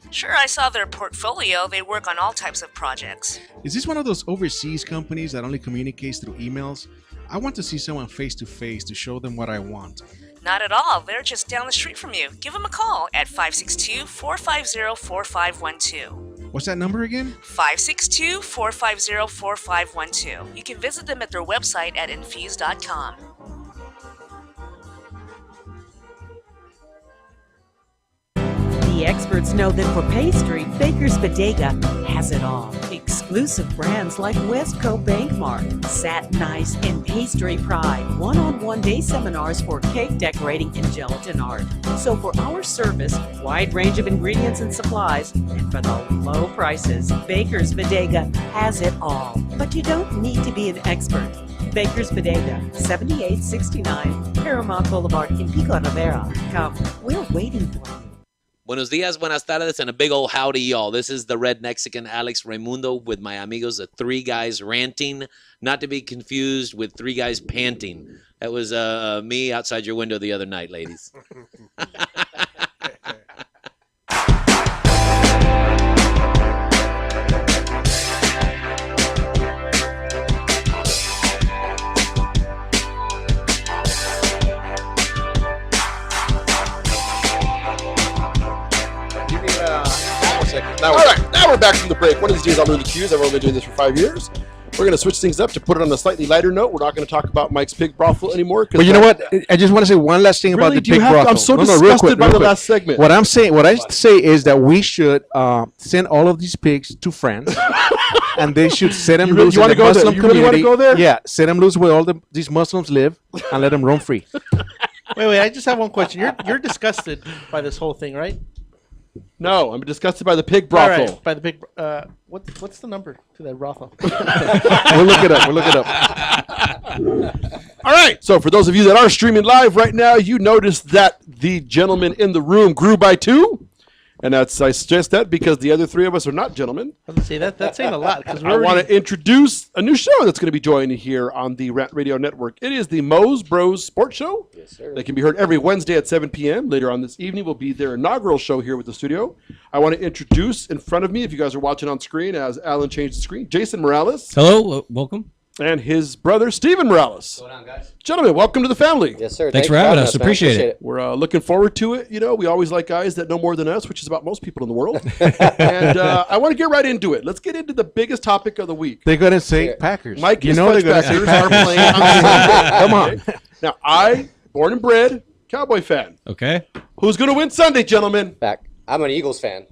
Speaker 4: Sure, I saw their portfolio. They work on all types of projects.
Speaker 2: Is this one of those overseas companies that only communicates through emails? I want to see someone face to face to show them what I want.
Speaker 4: Not at all. They're just down the street from you. Give them a call at 562-450-4512.
Speaker 2: What's that number again?
Speaker 4: 562-450-4512. You can visit them at their website at infuse.com.
Speaker 5: The experts know that for pastry, Baker's Bodega has it all. Exclusive brands like Westco Bankmart, Satin Ice, and Pastry Pride. One-on-one day seminars for cake decorating and gelatin art. So for our service, wide range of ingredients and supplies, and for the low prices, Baker's Bodega has it all. But you don't need to be an expert. Baker's Bodega, 7869 Paramount Boulevard in Pico Rivera. Come, we're waiting for you.
Speaker 10: Buenos dias, buenas tardes, and a big old howdy, y'all. This is the Red Mexican Alex Raimundo with my amigos, the Three Guys Ranting, not to be confused with Three Guys Panting. That was me outside your window the other night, ladies.
Speaker 3: All right, now we're back from the break. One of these days I'll learn the cues. I've only been doing this for 5 years. We're going to switch things up to put it on a slightly lighter note. We're not going to talk about Mike's pig brothel anymore.
Speaker 2: But you know what? I just want to say one last thing about the pig brothel.
Speaker 3: I'm so
Speaker 2: real
Speaker 3: disgusted by
Speaker 2: real
Speaker 3: the
Speaker 2: quick.
Speaker 3: last segment.
Speaker 2: What I say is that we should send all of these pigs to France, and they should set them loose in the Muslim community.
Speaker 3: You really want to go there?
Speaker 2: Yeah, set them loose where all these Muslims live, and let them roam free.
Speaker 1: Wait, I just have one question. You're disgusted by this whole thing, right?
Speaker 3: No, I'm disgusted by the pig brothel.
Speaker 1: All right, by the pig. What's the number to that brothel?
Speaker 2: We'll look it up.
Speaker 3: All right. So for those of you that are streaming live right now, you noticed that the gentleman in the room grew by 2. And I suggest that because the other 3 of us are not gentlemen.
Speaker 1: I was gonna say that's saying a lot because
Speaker 3: I want to introduce a new show that's going to be joining here on the Rant Radio Network. It is the Moe's Bros Sports Show.
Speaker 11: Yes, sir.
Speaker 3: That can be heard every Wednesday at 7 p.m. Later on this evening will be their inaugural show here with the studio. I want to introduce in front of me, if you guys are watching on screen, as Alan changed the screen, Jason Morales.
Speaker 12: Hello, welcome.
Speaker 3: And his brother, Steven Morales.
Speaker 11: What's going on, guys?
Speaker 3: Gentlemen, welcome to the family.
Speaker 11: Yes, sir.
Speaker 12: Thanks for having us.
Speaker 11: man.
Speaker 12: Appreciate it.
Speaker 3: We're looking forward to it. You know, we always like guys that know more than us, which is about most people in the world. And I want to get right into it. Let's get into the biggest topic of the week.
Speaker 2: They're gonna say Packers.
Speaker 3: Mike,
Speaker 2: you know they're gonna say
Speaker 3: Packers are
Speaker 2: Packers.
Speaker 3: playing on Sunday.
Speaker 2: Come on.
Speaker 3: Now, I, born and bred, Cowboy fan.
Speaker 12: Okay.
Speaker 3: Who's going to win Sunday, gentlemen?
Speaker 11: Back. I'm an Eagles fan,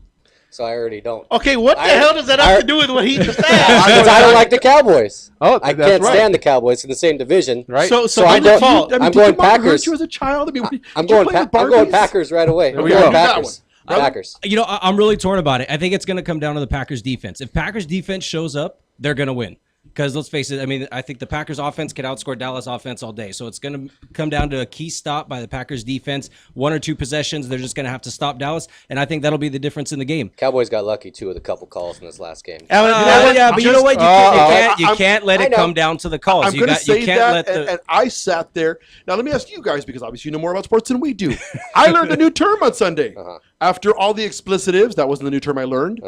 Speaker 11: so I already don't.
Speaker 1: Okay, what the hell does that have to do with what he just asked?
Speaker 11: Because I don't like the Cowboys.
Speaker 2: Oh,
Speaker 11: I
Speaker 2: that's
Speaker 11: can't
Speaker 2: right.
Speaker 11: stand the Cowboys in the same division.
Speaker 2: Right.
Speaker 1: So
Speaker 11: I'm
Speaker 1: by
Speaker 11: going-
Speaker 1: default,
Speaker 11: I'm
Speaker 3: did
Speaker 11: going
Speaker 3: your mom hurt
Speaker 11: Packers.
Speaker 3: you as a child? I mean,
Speaker 11: I'm
Speaker 3: did you
Speaker 11: going.
Speaker 3: play with
Speaker 11: I'm going
Speaker 3: Barbies?
Speaker 11: Packers right away.
Speaker 3: There
Speaker 11: I'm
Speaker 3: we
Speaker 11: going
Speaker 3: go. That
Speaker 11: Packers.
Speaker 3: one.
Speaker 11: Packers.
Speaker 12: You know, I'm really torn about it. I think it's going to come down to the Packers defense. If Packers defense shows up, they're going to win. Because let's face it, I mean, I think the Packers offense could outscore Dallas offense all day. So it's going to come down to a key stop by the Packers defense. 1 or 2 possessions, they're just going to have to stop Dallas. And I think that'll be the difference in the game.
Speaker 11: Cowboys got lucky too with a couple calls in this last game.
Speaker 1: Alan, you know what?
Speaker 12: Yeah, but you know what? You can't let
Speaker 11: I
Speaker 12: it
Speaker 11: know.
Speaker 12: come down to the calls.
Speaker 3: I'm
Speaker 12: You
Speaker 3: going to
Speaker 12: got you
Speaker 3: say
Speaker 12: can't
Speaker 3: that,
Speaker 12: let the
Speaker 3: and I sat there. Now, let me ask you guys, because obviously you know more about sports than we do. I learned a new term on Sunday. After all the explicitives, that wasn't the new term I learned.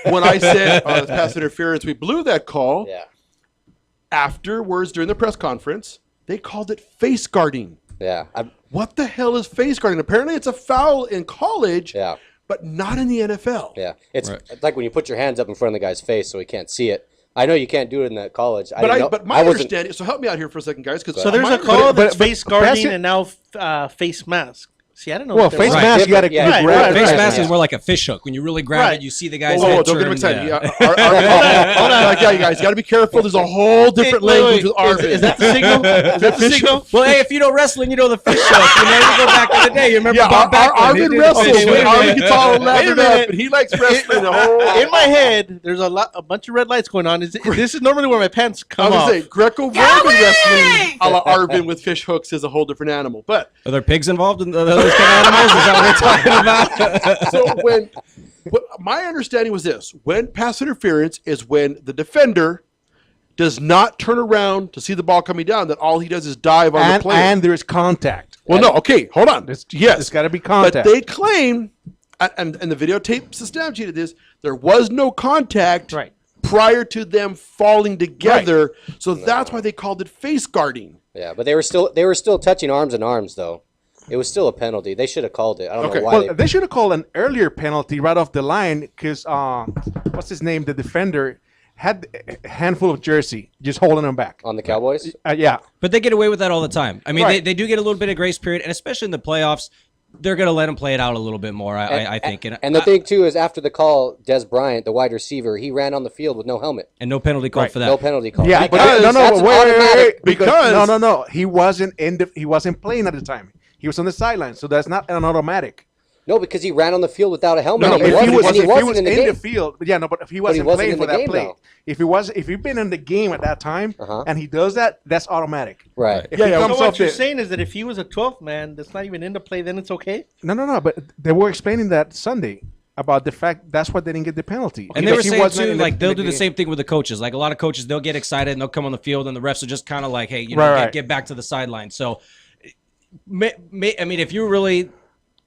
Speaker 3: When I said, that's pass interference, we blew that call.
Speaker 11: Yeah.
Speaker 3: Afterwards, during the press conference, they called it face guarding.
Speaker 11: Yeah.
Speaker 3: What the hell is face guarding? Apparently, it's a foul in college,
Speaker 11: Yeah.
Speaker 3: but not in the NFL.
Speaker 11: Yeah. It's like when you put your hands up in front of the guy's face so he can't see it. I know you can't do it in that college.
Speaker 3: But my understanding, so help me out here for a second, guys.
Speaker 1: So there's a call that's face guarding and now face mask. See, I don't know.
Speaker 2: Well,
Speaker 1: what
Speaker 2: face
Speaker 1: they're-
Speaker 2: mask, you got to grab.
Speaker 1: right.
Speaker 12: face mask is more like a fish hook. When you really grab it, you see the guy's
Speaker 3: Whoa,
Speaker 12: head
Speaker 3: don't get him
Speaker 12: turn,
Speaker 3: excited.
Speaker 12: yeah.
Speaker 3: Hold on. Yeah, you guys got to be careful. There's a whole different language with Arvin.
Speaker 1: Is that the signal? Is that the signal?
Speaker 12: Well, hey, if you know wrestling, you know the fish hook. You know, you go back in the day. You remember Bob Backlund? He
Speaker 3: Arvin
Speaker 12: did the
Speaker 3: wrestles.
Speaker 12: fish hook.
Speaker 3: Arvin gets all lathered
Speaker 1: Wait a
Speaker 3: up,
Speaker 1: minute.
Speaker 3: and he likes wrestling. The whole.
Speaker 1: In my head, there's a bunch of red lights going on. This is normally where my pants
Speaker 3: I
Speaker 1: come
Speaker 3: was
Speaker 1: off.
Speaker 3: going to say, Greco-Roman wrestling a la Arvin with fish hooks is a whole different animal. But
Speaker 12: Are there pigs involved in those kind of animals? Is that what we're talking about?
Speaker 3: so my understanding was this: when pass interference is when the defender does not turn around to see the ball coming down, that all he does is dive on the player.
Speaker 2: And there's contact.
Speaker 3: Well, no, okay, hold on. Yes,
Speaker 2: it's got to be contact.
Speaker 3: But they claim, and the videotape substantiated this, there was no contact prior to them falling together. So that's why they called it face guarding.
Speaker 11: Yeah, but they were still touching arms and arms though. It was still a penalty. They should have called it. I don't know why.
Speaker 2: Well, they should have called an earlier penalty right off the line because what's his name? The defender had a handful of jersey just holding them back.
Speaker 11: On the Cowboys?
Speaker 2: Yeah.
Speaker 12: But they get away with that all the time. I mean,
Speaker 2: Right.
Speaker 12: they do get a little bit of grace period, and especially in the playoffs, they're going to let them play it out a little bit more, I think.
Speaker 11: And the thing, too, is after the call, Des Bryant, the wide receiver, he ran on the field with no helmet.
Speaker 12: And no penalty call for that.
Speaker 11: No penalty call.
Speaker 2: Yeah,
Speaker 11: Because
Speaker 2: but
Speaker 11: that's automatic.
Speaker 2: because no. He wasn't playing at the time. He was on the sideline, so that's not an automatic.
Speaker 11: No, because he ran on the field without a helmet.
Speaker 2: No,
Speaker 11: and
Speaker 2: if he was,
Speaker 11: and he
Speaker 2: if he
Speaker 11: wasn't
Speaker 2: was
Speaker 11: in the
Speaker 2: in
Speaker 11: game.
Speaker 2: the field, yeah, no, but if he wasn't,
Speaker 11: wasn't
Speaker 2: playing
Speaker 11: in
Speaker 2: for
Speaker 11: the
Speaker 2: that
Speaker 11: game,
Speaker 2: play,
Speaker 11: though.
Speaker 2: if you've been in the game at that time
Speaker 11: Uh-huh.
Speaker 2: and he does that, that's automatic.
Speaker 11: Right.
Speaker 2: If he
Speaker 1: So
Speaker 2: comes
Speaker 1: what
Speaker 2: off
Speaker 1: you're
Speaker 2: the-
Speaker 1: saying is that if he was a 12th man that's not even in the play, then it's okay?
Speaker 2: No, but they were explaining that Sunday about the fact that's why they didn't get the penalty.
Speaker 12: And they were
Speaker 2: Because he
Speaker 12: saying
Speaker 2: wasn't
Speaker 12: too,
Speaker 2: in the-
Speaker 12: like they'll
Speaker 2: in
Speaker 12: do the
Speaker 2: game.
Speaker 12: same thing with the coaches. Like a lot of coaches, they'll get excited and they'll come on the field, and the refs are just kind of like, "Hey, you know,
Speaker 2: Right.
Speaker 12: get back to the sideline." So, I mean, if you're really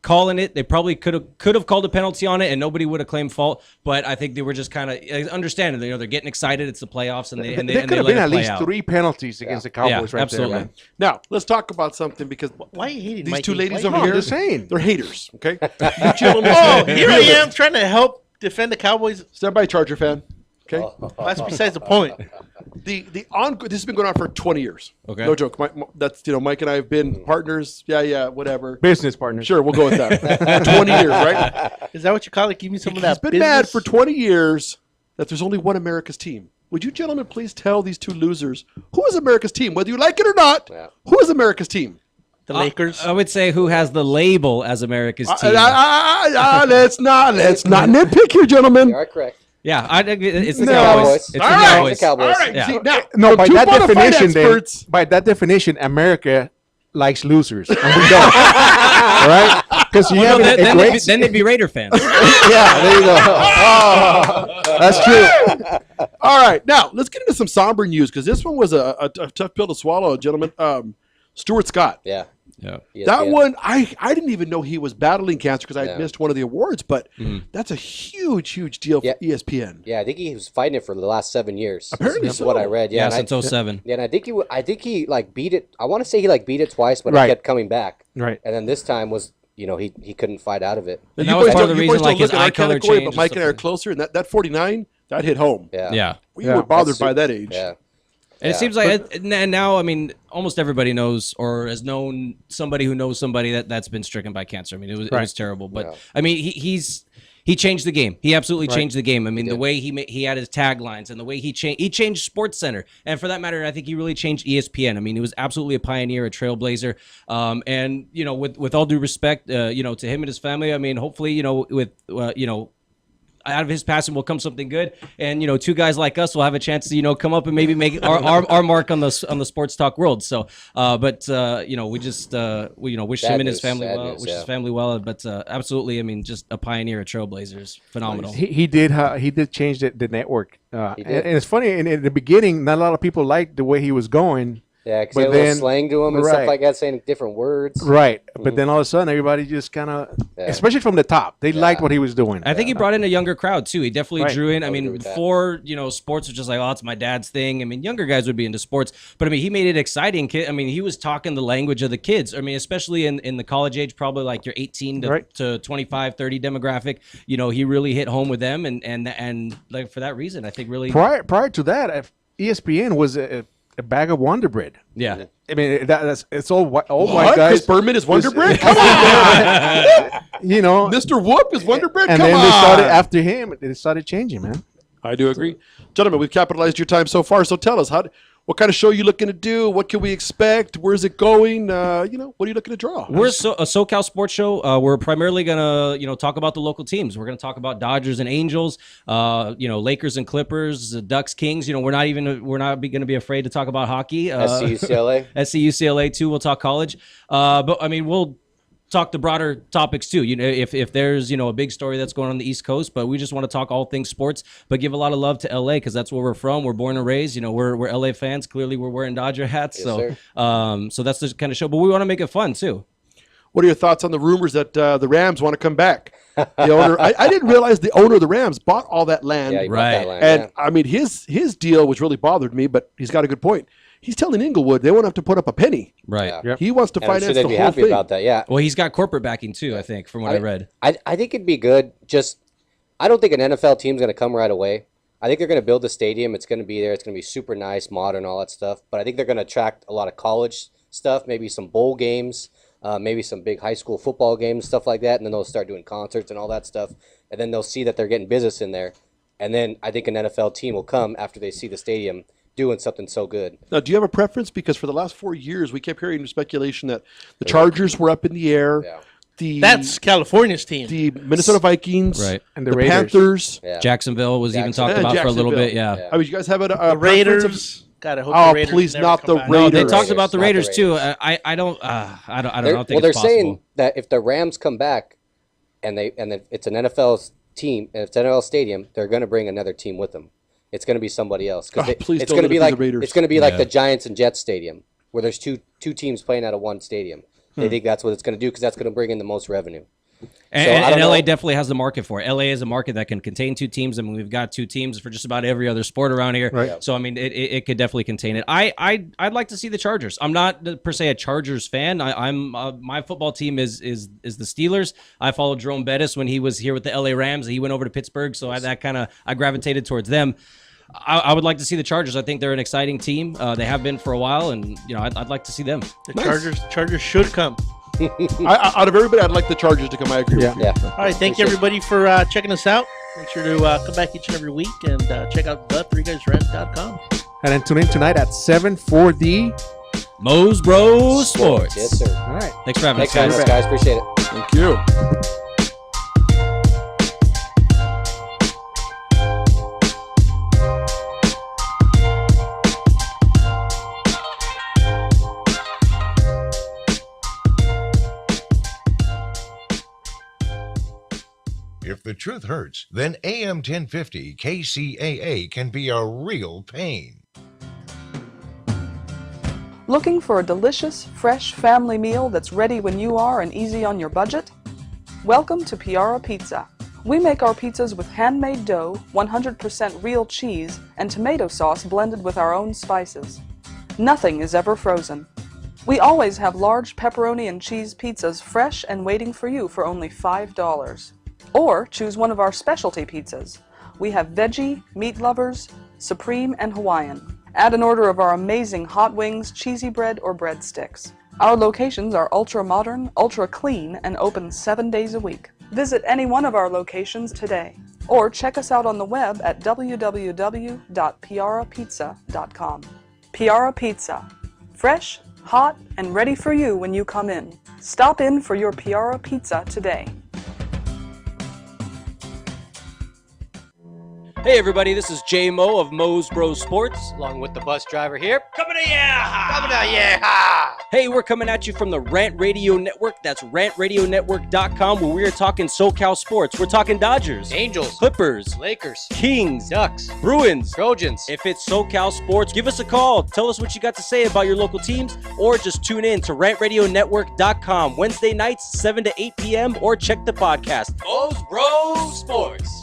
Speaker 12: calling it, they probably could have called a penalty on it, and nobody would have claimed fault. But I think they were just kind of understanding. You know, they're getting excited. It's the playoffs, and they
Speaker 2: There could
Speaker 12: let
Speaker 2: have been
Speaker 12: it
Speaker 2: at
Speaker 12: play
Speaker 2: least
Speaker 12: out.
Speaker 2: 3 penalties against the Cowboys right
Speaker 12: absolutely.
Speaker 2: there, man.
Speaker 3: Now, let's talk about something because
Speaker 1: Why are you hating
Speaker 3: these
Speaker 1: Mikey?
Speaker 3: two ladies
Speaker 1: Why-
Speaker 3: over
Speaker 2: No,
Speaker 3: here,
Speaker 2: I'm just saying.
Speaker 3: they're haters, okay? You gentlemen,
Speaker 1: Oh, here I am trying to help defend the Cowboys.
Speaker 3: Stand by, Charger fan, okay?
Speaker 1: That's besides the point.
Speaker 3: This has been going on for 20 years.
Speaker 12: Okay.
Speaker 3: No joke. That's, Mike and I have been partners. Yeah, whatever.
Speaker 2: Business partners.
Speaker 3: Sure, we'll go with that. 20 years, right?
Speaker 1: Is that what you call it? Give me some of
Speaker 3: He's
Speaker 1: that
Speaker 3: been
Speaker 1: business.
Speaker 3: mad for 20 years that there's only one America's team. Would you gentlemen please tell these two losers who is America's team? Whether you like it or not, who is America's team?
Speaker 1: The Lakers.
Speaker 12: I would say who has the label as America's team.
Speaker 3: Let's not nitpick here, gentlemen.
Speaker 11: You are correct.
Speaker 12: Yeah, it's the
Speaker 11: No.
Speaker 12: Cowboys. It's the
Speaker 11: All right.
Speaker 12: Cowboys.
Speaker 11: It's the Cowboys.
Speaker 3: All right.
Speaker 12: Yeah.
Speaker 3: See, now,
Speaker 2: No,
Speaker 3: from
Speaker 2: by
Speaker 3: two
Speaker 2: that
Speaker 3: bona fide
Speaker 2: definition, then,
Speaker 3: experts,
Speaker 2: by that definition, America likes losers, and we don't. All right? Because you
Speaker 12: Well,
Speaker 2: have
Speaker 12: no,
Speaker 2: a
Speaker 12: then,
Speaker 2: great...
Speaker 12: they'd be Raider fans.
Speaker 2: yeah, there you go. Oh, that's true.
Speaker 3: all right. Now let's get into some somber news because this one was a tough pill to swallow, gentlemen. Stuart Scott.
Speaker 11: Yeah.
Speaker 12: Yeah.
Speaker 3: That one, I didn't even know he was battling cancer because I had
Speaker 11: Yeah.
Speaker 3: missed one of the awards, but that's a huge deal for ESPN.
Speaker 11: Yeah, I think he was fighting it for the last 7 years.
Speaker 3: Apparently
Speaker 11: That's
Speaker 3: so.
Speaker 11: what I read. Yeah,
Speaker 12: Yeah,
Speaker 11: and
Speaker 12: since 07.
Speaker 11: Yeah, and I think he like beat it. I want to say he like beat it twice, but
Speaker 2: Right.
Speaker 11: it kept coming back.
Speaker 2: Right.
Speaker 11: And then this time was, he couldn't fight out of it.
Speaker 12: And
Speaker 3: You
Speaker 12: that was
Speaker 3: boys
Speaker 12: part of
Speaker 3: don't-
Speaker 12: the
Speaker 3: you boys
Speaker 12: reason,
Speaker 3: don't
Speaker 12: like, his
Speaker 3: look at our
Speaker 12: eye color
Speaker 3: category,
Speaker 12: changed
Speaker 3: but
Speaker 12: and
Speaker 3: Mike and I are
Speaker 12: stuff.
Speaker 3: closer, and that 49 that hit home.
Speaker 11: Yeah.
Speaker 12: Yeah.
Speaker 3: We
Speaker 2: Yeah.
Speaker 3: were bothered
Speaker 11: That's
Speaker 3: by
Speaker 11: su-
Speaker 3: that age.
Speaker 11: Yeah.
Speaker 12: And it seems like, and now, I mean, almost everybody knows or has known somebody who knows somebody that's been stricken by cancer. I mean, it was terrible. But,
Speaker 11: Yeah.
Speaker 12: I mean, he changed the game. He absolutely changed the game. I mean, the way he had his taglines and the way he changed Sports Center. And for that matter, I think he really changed ESPN. I mean, he was absolutely a pioneer, a trailblazer. And, with all due respect, to him and his family, I mean, hopefully, out of his passing will come something good, and two guys like us will have a chance to come up and maybe make our mark on the sports talk world. So, we just wish
Speaker 11: Sad
Speaker 12: him and his
Speaker 11: news,
Speaker 12: family
Speaker 11: sad
Speaker 12: well,
Speaker 11: news,
Speaker 12: wish his
Speaker 11: yeah.
Speaker 12: family well. But absolutely, I mean, just a pioneer, a trailblazer, is phenomenal.
Speaker 2: He did change the network.
Speaker 11: He
Speaker 2: And,
Speaker 11: did.
Speaker 2: and it's funny, in the beginning, not a lot of people liked the way he was going.
Speaker 11: Yeah, because
Speaker 2: But
Speaker 11: they had a little
Speaker 2: then-
Speaker 11: slang to him and
Speaker 2: right.
Speaker 11: stuff like that, saying different words.
Speaker 2: Right. But then all of a sudden, everybody just kind of,
Speaker 11: Yeah.
Speaker 2: especially from the top, they liked what he was doing.
Speaker 12: I think he brought in a younger crowd too. He definitely
Speaker 2: Right.
Speaker 12: drew in. I
Speaker 11: agree
Speaker 12: mean,
Speaker 11: with that.
Speaker 12: before sports was just like, oh, it's my dad's thing. I mean, younger guys would be into sports, but I mean, he made it exciting. I mean, he was talking the language of the kids. I mean, especially in the college age, probably like your 18 to 25, 30 demographic. He really hit home with them, and like for that reason, I think really.
Speaker 2: Prior to that, ESPN was a bag of Wonder Bread.
Speaker 12: Yeah.
Speaker 2: I mean, it's all white
Speaker 3: What?
Speaker 2: guys.
Speaker 3: Chris Berman is Wonder Bread? Come on!
Speaker 2: Mr.
Speaker 3: Mr. Whoop is Wonder Bread?
Speaker 2: And
Speaker 3: Come
Speaker 2: then
Speaker 3: on!
Speaker 2: they started after him. They started changing, man.
Speaker 3: I do agree. Gentlemen, we've capitalized your time so far, so tell us, what kind of show you looking to do? What can we expect? Where's it going? What are you looking to draw?
Speaker 12: We're a SoCal sports show. We're primarily gonna, talk about the local teams. We're gonna talk about Dodgers and Angels, Lakers and Clippers, Ducks, Kings. We're not gonna be afraid to talk about hockey.
Speaker 11: SC UCLA.
Speaker 12: SC UCLA too. We'll talk college, but I mean we'll talk the broader topics too. If there's a big story that's going on the East Coast, but we just want to talk all things sports, but give a lot of love to LA because that's where we're from. We're born and raised. We're LA fans. Clearly, we're wearing Dodger hats.
Speaker 11: Yes,
Speaker 12: so that's the kind of show. But we want to make it fun too.
Speaker 3: What are your thoughts on the rumors that the Rams want to come back? The owner, I didn't realize the owner of the Rams bought all that land.
Speaker 11: Yeah, he bought
Speaker 12: Right.
Speaker 11: that land,
Speaker 3: And
Speaker 11: yeah.
Speaker 3: I mean, his deal, which really bothered me, but he's got a good point. He's telling Inglewood they won't have to put up a penny.
Speaker 12: Right.
Speaker 11: Yeah.
Speaker 2: Yep.
Speaker 3: He wants to
Speaker 11: And I'm
Speaker 3: finance
Speaker 11: sure they'd
Speaker 3: the
Speaker 11: be
Speaker 3: whole
Speaker 11: happy
Speaker 3: thing.
Speaker 11: about that. Yeah.
Speaker 12: Well, he's got corporate backing too, I think, from what I read.
Speaker 11: I think it'd be good. I don't think an NFL team's going to come right away. I think they're going to build the stadium. It's going to be there. It's going to be super nice, modern, all that stuff. But I think they're going to attract a lot of college stuff, maybe some bowl games, maybe some big high school football games, stuff like that. And then they'll start doing concerts and all that stuff. And then they'll see that they're getting business in there. And then I think an NFL team will come after they see the stadium doing something so good.
Speaker 3: Now, do you have a preference? Because for the last 4 years, we kept hearing speculation that the Chargers were up in the air.
Speaker 11: Yeah.
Speaker 1: That's California's team.
Speaker 3: The Minnesota Vikings,
Speaker 12: Right.
Speaker 2: And
Speaker 3: the,
Speaker 2: the Raiders.
Speaker 3: Panthers.
Speaker 11: Yeah.
Speaker 12: Jacksonville was even talked
Speaker 3: Jacksonville.
Speaker 12: about for a little bit.
Speaker 3: Jacksonville.
Speaker 12: Yeah.
Speaker 3: I mean, you guys have a
Speaker 1: The
Speaker 3: preference
Speaker 1: Raiders. God, I hope
Speaker 3: Oh,
Speaker 1: the Raiders
Speaker 3: please,
Speaker 1: never
Speaker 3: not
Speaker 1: come
Speaker 3: the
Speaker 1: back.
Speaker 12: No, they
Speaker 3: Raiders.
Speaker 12: talked about the
Speaker 11: Not the
Speaker 12: Raiders too.
Speaker 11: Raiders.
Speaker 12: I don't think
Speaker 11: They're
Speaker 12: it's possible.
Speaker 11: saying that if the Rams come back and it's an NFL team and it's an NFL stadium, they're going to bring another team with them. It's going to be somebody else
Speaker 3: Oh, please
Speaker 11: it's
Speaker 3: don't
Speaker 11: going to
Speaker 3: let
Speaker 11: be
Speaker 3: it be
Speaker 11: like
Speaker 3: the Raiders.
Speaker 11: it's going to be like
Speaker 12: Yeah.
Speaker 11: the Giants and Jets stadium where there's two teams playing out of one stadium. They think that's what it's going to do because that's going to bring in the most revenue.
Speaker 12: And,
Speaker 11: So, I
Speaker 12: and
Speaker 11: don't
Speaker 12: LA
Speaker 11: know.
Speaker 12: definitely has the market for it. LA is a market that can contain two teams. I mean, we've got two teams for just about every other sport around here.
Speaker 2: Right.
Speaker 12: So I mean, it could definitely contain it. I'd like to see the Chargers. I'm not per se a Chargers fan. I'm my football team is the Steelers. I followed Jerome Bettis when he was here with the LA Rams. He went over to Pittsburgh, so I gravitated towards them. I would like to see the Chargers. I think they're an exciting team. They have been for a while, and I'd like to see them.
Speaker 1: The Chargers should come.
Speaker 3: Out of everybody, I'd like the Chargers to come. I agree with you.
Speaker 11: Yeah.
Speaker 1: All right, thank you everybody for checking us out. Make sure to come back each and every week and check out the3guysrent.com.
Speaker 2: And then tune in tonight at 7 for the...
Speaker 12: Moe's Bros Sports.
Speaker 11: Yes, sir.
Speaker 2: All right.
Speaker 12: Thanks for having
Speaker 11: Thanks for having
Speaker 12: us,
Speaker 11: us,
Speaker 12: guys.
Speaker 11: guys. Appreciate it.
Speaker 3: Thank you.
Speaker 13: If the truth hurts, then AM 1050 KCAA can be a real pain.
Speaker 14: Looking for a delicious, fresh family meal that's ready when you are and easy on your budget? Welcome to Piara Pizza. We make our pizzas with handmade dough, 100% real cheese, and tomato sauce blended with our own spices. Nothing is ever frozen. We always have large pepperoni and cheese pizzas fresh and waiting for you for only $5. Or choose one of our specialty pizzas. We have veggie, meat lovers, supreme, and Hawaiian. Add an order of our amazing hot wings, cheesy bread, or breadsticks. Our locations are ultra modern, ultra clean, and open 7 days a week. Visit any one of our locations today. Or check us out on the web at www.piarapizza.com. Piara Pizza. Fresh, hot, and ready for you when you come in. Stop in for your Piara Pizza today.
Speaker 7: Hey everybody, this is J Mo of Moe's Bros Sports.
Speaker 8: Along with the bus driver here.
Speaker 7: Coming to ya!
Speaker 8: Coming out, yeah!
Speaker 7: Hey, we're coming at you from the Rant Radio Network. That's rantradionetwork.com, where we are talking SoCal sports. We're talking Dodgers,
Speaker 8: Angels,
Speaker 7: Clippers,
Speaker 8: Lakers,
Speaker 7: Kings,
Speaker 8: Ducks,
Speaker 7: Bruins,
Speaker 8: Trojans.
Speaker 7: If it's SoCal sports, give us a call. Tell us what you got to say about your local teams, or just tune in to rantradionetwork.com Wednesday nights, 7 to 8 p.m., or check the podcast. Moe's Bros Sports.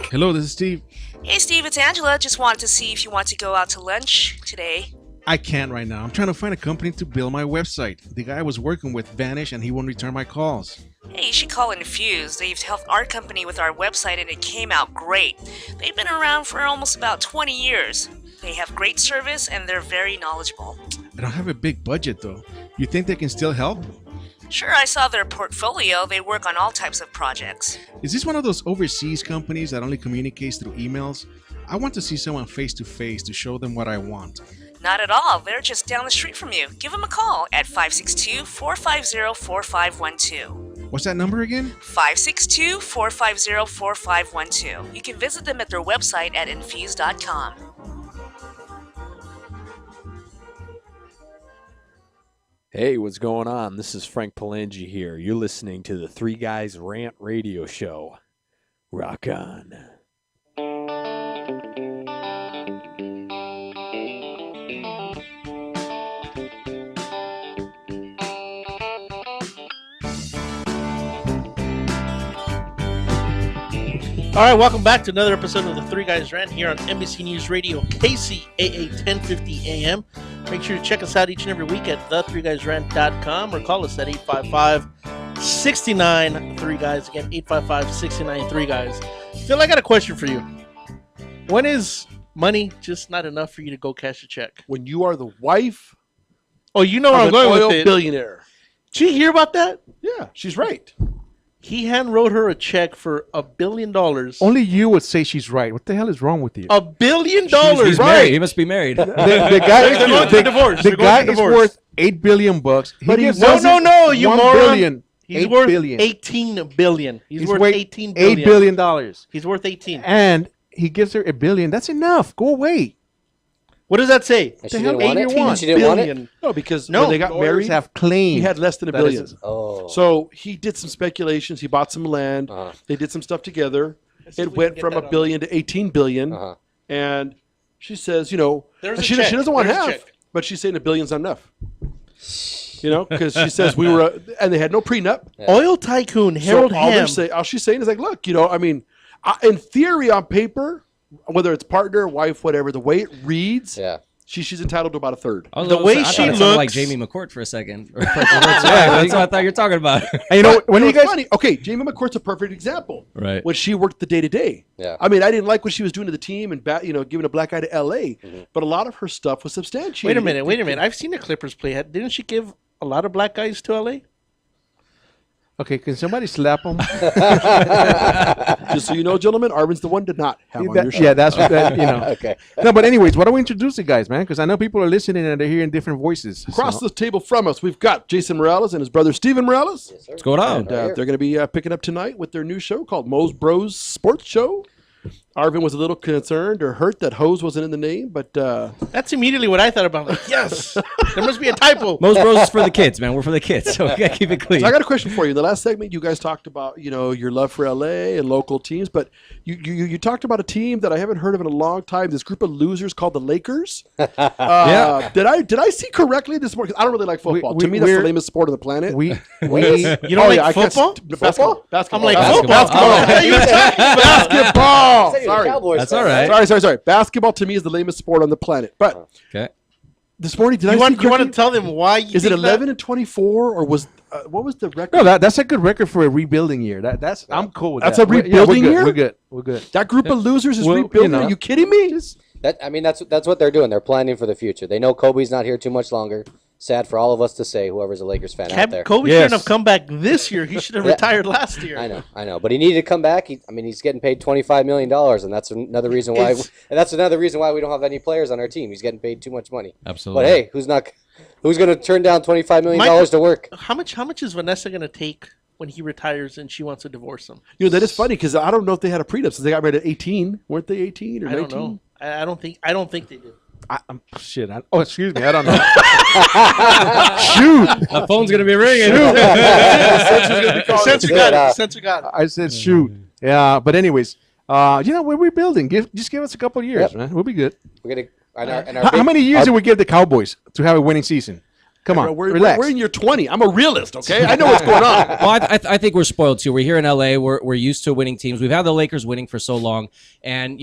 Speaker 2: Hello, this is Steve.
Speaker 4: Hey Steve, it's Angela. Just wanted to see if you want to go out to lunch today.
Speaker 2: I can't right now. I'm trying to find a company to build my website. The guy I was working with vanished and he won't return my calls.
Speaker 4: Hey, you should call Infuse. They've helped our company with our website and it came out great. They've been around for almost about 20 years. They have great service and they're very knowledgeable.
Speaker 2: I don't have a big budget though. You think they can still help?
Speaker 4: Sure, I saw their portfolio. They work on all types of projects.
Speaker 2: Is this one of those overseas companies that only communicates through emails? I want to see someone face to face to show them what I want.
Speaker 4: Not at all. They're just down the street from you. Give them a call at 562-450-4512.
Speaker 2: What's that number again?
Speaker 4: 562-450-4512. You can visit them at their website at infuse.com.
Speaker 15: Hey, what's going on? This is Frank Palangi here. You're listening to the Three Guys Rant radio show. Rock on.
Speaker 1: All right, welcome back to another episode of the Three Guys Rant here on NBC News Radio, KCAA 1050 AM. Make sure to check us out each and every week at the3guysrant.com or call us at 855-69-3-GUYS. Again, 855-69-3-GUYS. Phil, I got a question for you. When is money just not enough for you to go cash a check?
Speaker 3: When you are the wife
Speaker 1: Oh, you know where
Speaker 3: of
Speaker 1: I'm
Speaker 3: an
Speaker 1: going
Speaker 3: oil
Speaker 1: with it.
Speaker 3: billionaire.
Speaker 1: Did you hear about that?
Speaker 3: Yeah, she's right.
Speaker 1: He hand wrote her a check for $1 billion.
Speaker 2: Only you would say she's right. What the hell is wrong with you?
Speaker 1: $1 billion.
Speaker 12: He's married. He must be married.
Speaker 2: The guy,
Speaker 1: They're going through divorce.
Speaker 2: the guy is worth $8 billion.
Speaker 1: But
Speaker 2: gives
Speaker 1: no,
Speaker 2: us
Speaker 1: you
Speaker 2: $1
Speaker 1: moron.
Speaker 2: billion.
Speaker 1: He's
Speaker 2: $8
Speaker 1: worth
Speaker 2: billion.
Speaker 1: $18 billion. He's worth
Speaker 2: worth
Speaker 1: $18 billion.
Speaker 2: $8 billion.
Speaker 1: He's worth 18.
Speaker 2: And he gives her $1 billion. That's enough. Go away.
Speaker 1: What does that say?
Speaker 11: And she didn't want it?
Speaker 1: 18
Speaker 11: She didn't want it?
Speaker 1: billion.
Speaker 3: No, because
Speaker 1: No.
Speaker 3: when they got
Speaker 2: Lawyers
Speaker 3: married,
Speaker 2: have claimed
Speaker 3: he had less than $1
Speaker 2: that
Speaker 3: billion.
Speaker 2: is-
Speaker 11: Oh.
Speaker 3: So he did some speculations. He bought some land.
Speaker 11: Uh-huh.
Speaker 3: They did some stuff together.
Speaker 1: see if
Speaker 3: It
Speaker 1: we
Speaker 3: went
Speaker 1: can get
Speaker 3: from
Speaker 1: that
Speaker 3: $1
Speaker 1: on.
Speaker 3: billion to 18 billion.
Speaker 11: Uh-huh.
Speaker 3: And she says, you know,
Speaker 1: There's
Speaker 3: and
Speaker 1: a
Speaker 3: she
Speaker 1: check.
Speaker 3: doesn't want
Speaker 1: There's a
Speaker 3: half,
Speaker 1: check.
Speaker 3: but she's saying $1 billion's not enough. You know, because she says we were, and they had no prenup.
Speaker 1: Oil tycoon Harold
Speaker 3: So all
Speaker 1: Ham.
Speaker 3: all she's saying is like, look, you know, I mean, in theory, on paper, whether it's partner, wife, whatever, the way it reads,
Speaker 11: Yeah.
Speaker 3: she's entitled to about a third.
Speaker 1: The way
Speaker 12: I
Speaker 1: she
Speaker 12: thought it sounded like
Speaker 1: looks-
Speaker 12: Jamie McCourt for a second. That's what I thought you were talking about.
Speaker 2: And you know, when
Speaker 3: You know,
Speaker 2: you
Speaker 3: it's
Speaker 2: guys
Speaker 3: funny. Okay, Jamie McCourt's a perfect example.
Speaker 12: Right.
Speaker 3: When she worked the day to day.
Speaker 11: Yeah.
Speaker 3: I mean, I didn't like what she was doing to the team and giving a black eye to LA, but a lot of her stuff was substantiated.
Speaker 1: Wait a minute. I've seen the Clippers play. Didn't she give a lot of black guys to LA?
Speaker 2: Okay, can somebody slap him?
Speaker 3: Just so you know, gentlemen, Arvin's the one to not have on your show.
Speaker 2: Yeah, that's what that, you know.
Speaker 11: Okay.
Speaker 2: No, but anyways, why don't we introduce the guys, man? Because I know people are listening and they're hearing different voices.
Speaker 3: Across
Speaker 2: so.
Speaker 3: the table from us, we've got Jason Morales and his brother Steven Morales.
Speaker 11: Yes, sir.
Speaker 12: What's going on?
Speaker 3: And they're going to be picking up tonight with their new show called Mo's Bros Sports Show. Arvin was a little concerned or hurt that Hose wasn't in the name, but
Speaker 1: That's immediately what I thought about. Like, yes, there must be a typo.
Speaker 12: Most Bros is for the kids, man. We're for the kids, so we gotta keep it clean.
Speaker 3: so I got a question for you. In the last segment, you guys talked about your love for LA and local teams, but you talked about a team that I haven't heard of in a long time. This group of losers called the Lakers.
Speaker 12: Yeah.
Speaker 3: Did I see correctly this morning? 'Cause I don't really like football.
Speaker 2: we-
Speaker 3: to me, that's the
Speaker 2: we're-
Speaker 3: lamest sport on the planet.
Speaker 2: We
Speaker 1: You don't like
Speaker 3: I guess-
Speaker 1: football?
Speaker 3: Basketball.
Speaker 1: I'm like
Speaker 12: Basketball.
Speaker 1: football.
Speaker 12: Oh.
Speaker 3: Basketball.
Speaker 11: You're the
Speaker 3: Sorry.
Speaker 11: Cowboys
Speaker 12: That's
Speaker 11: fan,
Speaker 12: all right.
Speaker 3: Sorry. Basketball to me is the lamest sport on the planet. But
Speaker 12: Okay.
Speaker 3: this morning, did I
Speaker 1: You
Speaker 3: see
Speaker 1: want to
Speaker 3: correctly?
Speaker 1: tell them why you
Speaker 3: Is it
Speaker 1: think
Speaker 3: 11 and 24, or was what was the record?
Speaker 2: no, that's a good record for a rebuilding year. That's I'm cool with
Speaker 3: That's
Speaker 2: that.
Speaker 3: a rebuilding year?
Speaker 2: We're good. We're good.
Speaker 3: That group of losers is
Speaker 2: Well,
Speaker 3: rebuilding.
Speaker 2: you know.
Speaker 3: Are you kidding me?
Speaker 11: That's what they're doing. They're planning for the future. They know Kobe's not here too much longer. Sad for all of us to say, whoever's a Lakers fan out there.
Speaker 1: Kobe
Speaker 2: Yes.
Speaker 1: shouldn't have come back this year. He should have
Speaker 11: Yeah.
Speaker 1: retired last year.
Speaker 11: I know, but he needed to come back. He's getting paid $25 million, and that's another reason why. We don't have any players on our team. He's getting paid too much money.
Speaker 12: Absolutely.
Speaker 11: But hey, who's going to turn down $25 million to work?
Speaker 1: How much is Vanessa going to take when he retires and she wants to divorce him?
Speaker 3: That is funny because I don't know if they had a prenup since they got married at 18. Weren't they 18 or
Speaker 1: I
Speaker 3: 19?
Speaker 1: don't know. I don't think they did.
Speaker 2: Excuse me. I don't know. Shoot.
Speaker 12: The phone's gonna be ringing.
Speaker 1: Censor got it. Censor got it.
Speaker 2: I said shoot. Yeah, but anyways, we're rebuilding. Just give us a couple of years,
Speaker 11: Yep.
Speaker 2: man. We'll be good.
Speaker 11: We're gonna.
Speaker 2: How many years did we give the Cowboys to have a winning season? Come on, relax.
Speaker 3: We're in year 20. I'm a realist, okay? I know what's going on.
Speaker 12: Well, I think we're spoiled too. We're here in LA. We're used to winning teams. We've had the Lakers winning for so long, and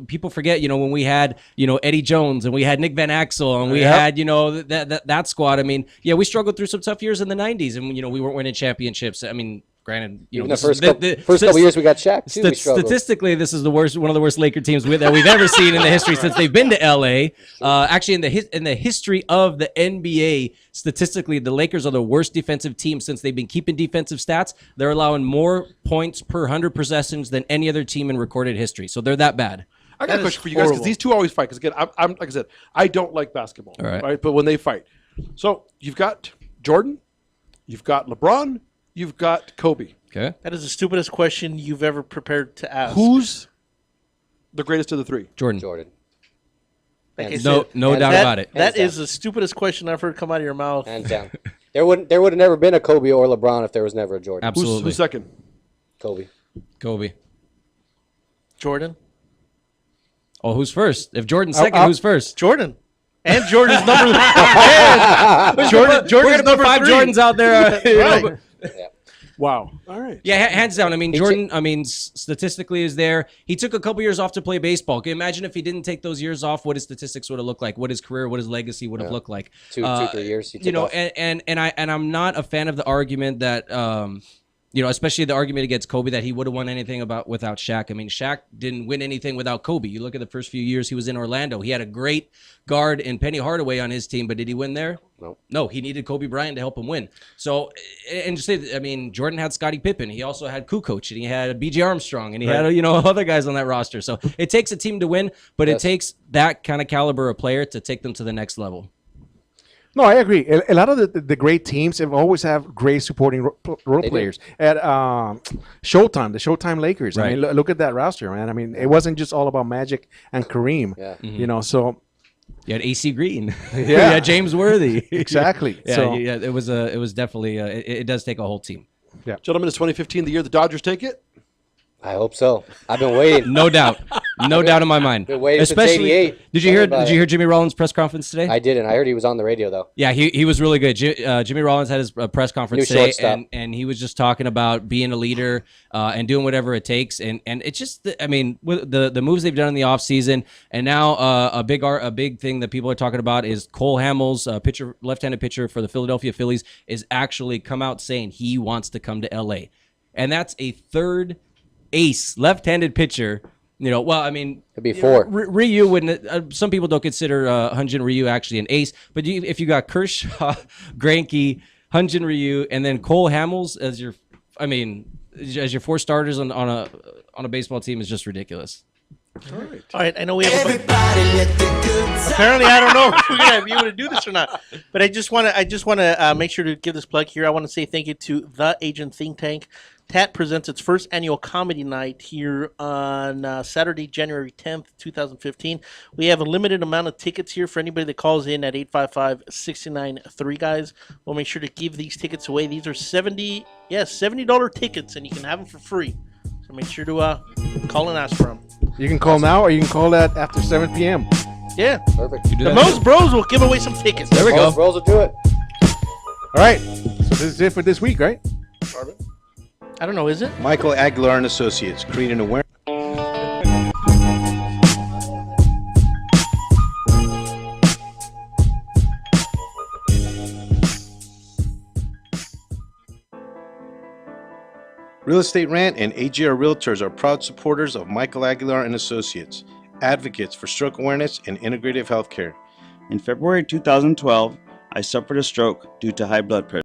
Speaker 12: people forget. When we had Eddie Jones and we had Nick Van Axel and we had that squad. I mean, yeah, we struggled through some tough years in the '90s, and we weren't winning championships. I mean. Granted,
Speaker 11: Even the first couple years we got Shaq too. We struggled.
Speaker 12: Statistically, this is one of the worst Laker teams that we've ever seen in the history since they've been to LA. Actually, in the history of the NBA, statistically, the Lakers are the worst defensive team since they've been keeping defensive stats. They're allowing more points per 100 possessions than any other team in recorded history. So they're that bad.
Speaker 3: I got a question for you guys because these two always fight. Because again, I'm like I said, I don't like basketball.
Speaker 12: All right.
Speaker 3: But when they fight, so you've got Jordan, you've got LeBron, you've got Kobe.
Speaker 12: Okay.
Speaker 1: That is the stupidest question you've ever prepared to ask.
Speaker 3: Who's the greatest of the three?
Speaker 12: Jordan.
Speaker 1: Like I
Speaker 12: No
Speaker 1: said,
Speaker 12: doubt about it.
Speaker 1: That
Speaker 11: Hands
Speaker 1: is the stupidest question I've heard come out of your mouth.
Speaker 11: Hands down. There would have never been a Kobe or LeBron if there was never a Jordan.
Speaker 12: Absolutely.
Speaker 3: Who's second?
Speaker 11: Kobe.
Speaker 1: Jordan.
Speaker 12: Oh, who's first? If Jordan's second, who's first?
Speaker 1: Jordan. And Jordan's number. and Jordan's
Speaker 12: We're gonna
Speaker 1: number
Speaker 12: put 5
Speaker 1: 3.
Speaker 12: Jordans out there.
Speaker 1: Right.
Speaker 3: Wow. All right.
Speaker 12: Yeah, hands down. I mean, Jordan, statistically is there. He took a couple years off to play baseball. Can you imagine if he didn't take those years off, what his statistics would have looked like, what his career, what his legacy would have looked like.
Speaker 11: 2-3 years. He took off.
Speaker 12: And I'm not a fan of the argument that You know, especially the argument against Kobe that he would have won anything without Shaq. I mean, Shaq didn't win anything without Kobe. You look at the first few years he was in Orlando. He had a great guard in Penny Hardaway on his team, but did he win there? No, he needed Kobe Bryant to help him win. So, and just say, I mean, Jordan had Scottie Pippen. He also had Kukoc, and he had B.J. Armstrong, and he had, you know, other guys on that roster. So it takes a team to win, but it takes that kind of caliber of player to take them to the next level.
Speaker 2: No, I agree. A lot of the great teams have always have great supporting role players. At Showtime, the Showtime Lakers. I mean, look at that roster, man. I mean, it wasn't just all about Magic and Kareem.
Speaker 11: Yeah.
Speaker 2: You know, so
Speaker 12: you had AC Green.
Speaker 2: Yeah,
Speaker 12: James Worthy.
Speaker 2: Exactly.
Speaker 12: Yeah,
Speaker 2: So
Speaker 12: yeah, it was definitely it does take a whole team.
Speaker 2: Yeah,
Speaker 3: gentlemen, is 2015 the year the Dodgers take it?
Speaker 11: I hope so. I've been waiting.
Speaker 12: No doubt. No doubt in my mind.
Speaker 11: Been waiting
Speaker 12: Especially,
Speaker 11: since '88.
Speaker 12: Did you hear Jimmy Rollins' press conference today?
Speaker 11: I didn't. I heard he was on the radio though.
Speaker 12: Yeah, he was really good. Jimmy Rollins had his press conference
Speaker 11: New
Speaker 12: today,
Speaker 11: shortstop.
Speaker 12: and he was just talking about being a leader and doing whatever it takes. And it's just, I mean, with the moves they've done in the offseason, and now a big thing that people are talking about is Cole Hamels, left-handed pitcher for the Philadelphia Phillies, is actually come out saying he wants to come to LA, and that's a third ace left-handed pitcher. You know, well, I mean,
Speaker 11: it'd be four.
Speaker 12: Ryu wouldn't. Some people don't consider Hyun-Jin Ryu actually an ace, but if you got Kershaw, Greinke, Hyun-Jin Ryu, and then Cole Hamels as your, I mean, as your four starters on a baseball team is just ridiculous.
Speaker 1: All right. I know we have. Apparently, I don't know if we're gonna be able to do this or not. But I just want to make sure to give this plug here. I want to say thank you to the Agent Think Tank. TAT presents its first annual comedy night here on Saturday, January 10th, 2015. We have a limited amount of tickets here for anybody that calls in at 855-69-3 guys. We'll make sure to give these tickets away. These are $70 tickets, and you can have them for free. So make sure to call and ask for them.
Speaker 2: you can call now, or you can call that after 7 p.m.
Speaker 1: Yeah.
Speaker 11: Perfect.
Speaker 1: The Most Bros will give away some tickets.
Speaker 12: There we go.
Speaker 11: Most Bros will do it.
Speaker 2: All right. So this is it for this week, right?
Speaker 1: I don't know, is it?
Speaker 16: Michael Aguilar and Associates, creating awareness. Real Estate Rant and AGR Realtors are proud supporters of Michael Aguilar and Associates, advocates for stroke awareness and integrative healthcare.
Speaker 17: In February 2012, I suffered a stroke due to high blood pressure.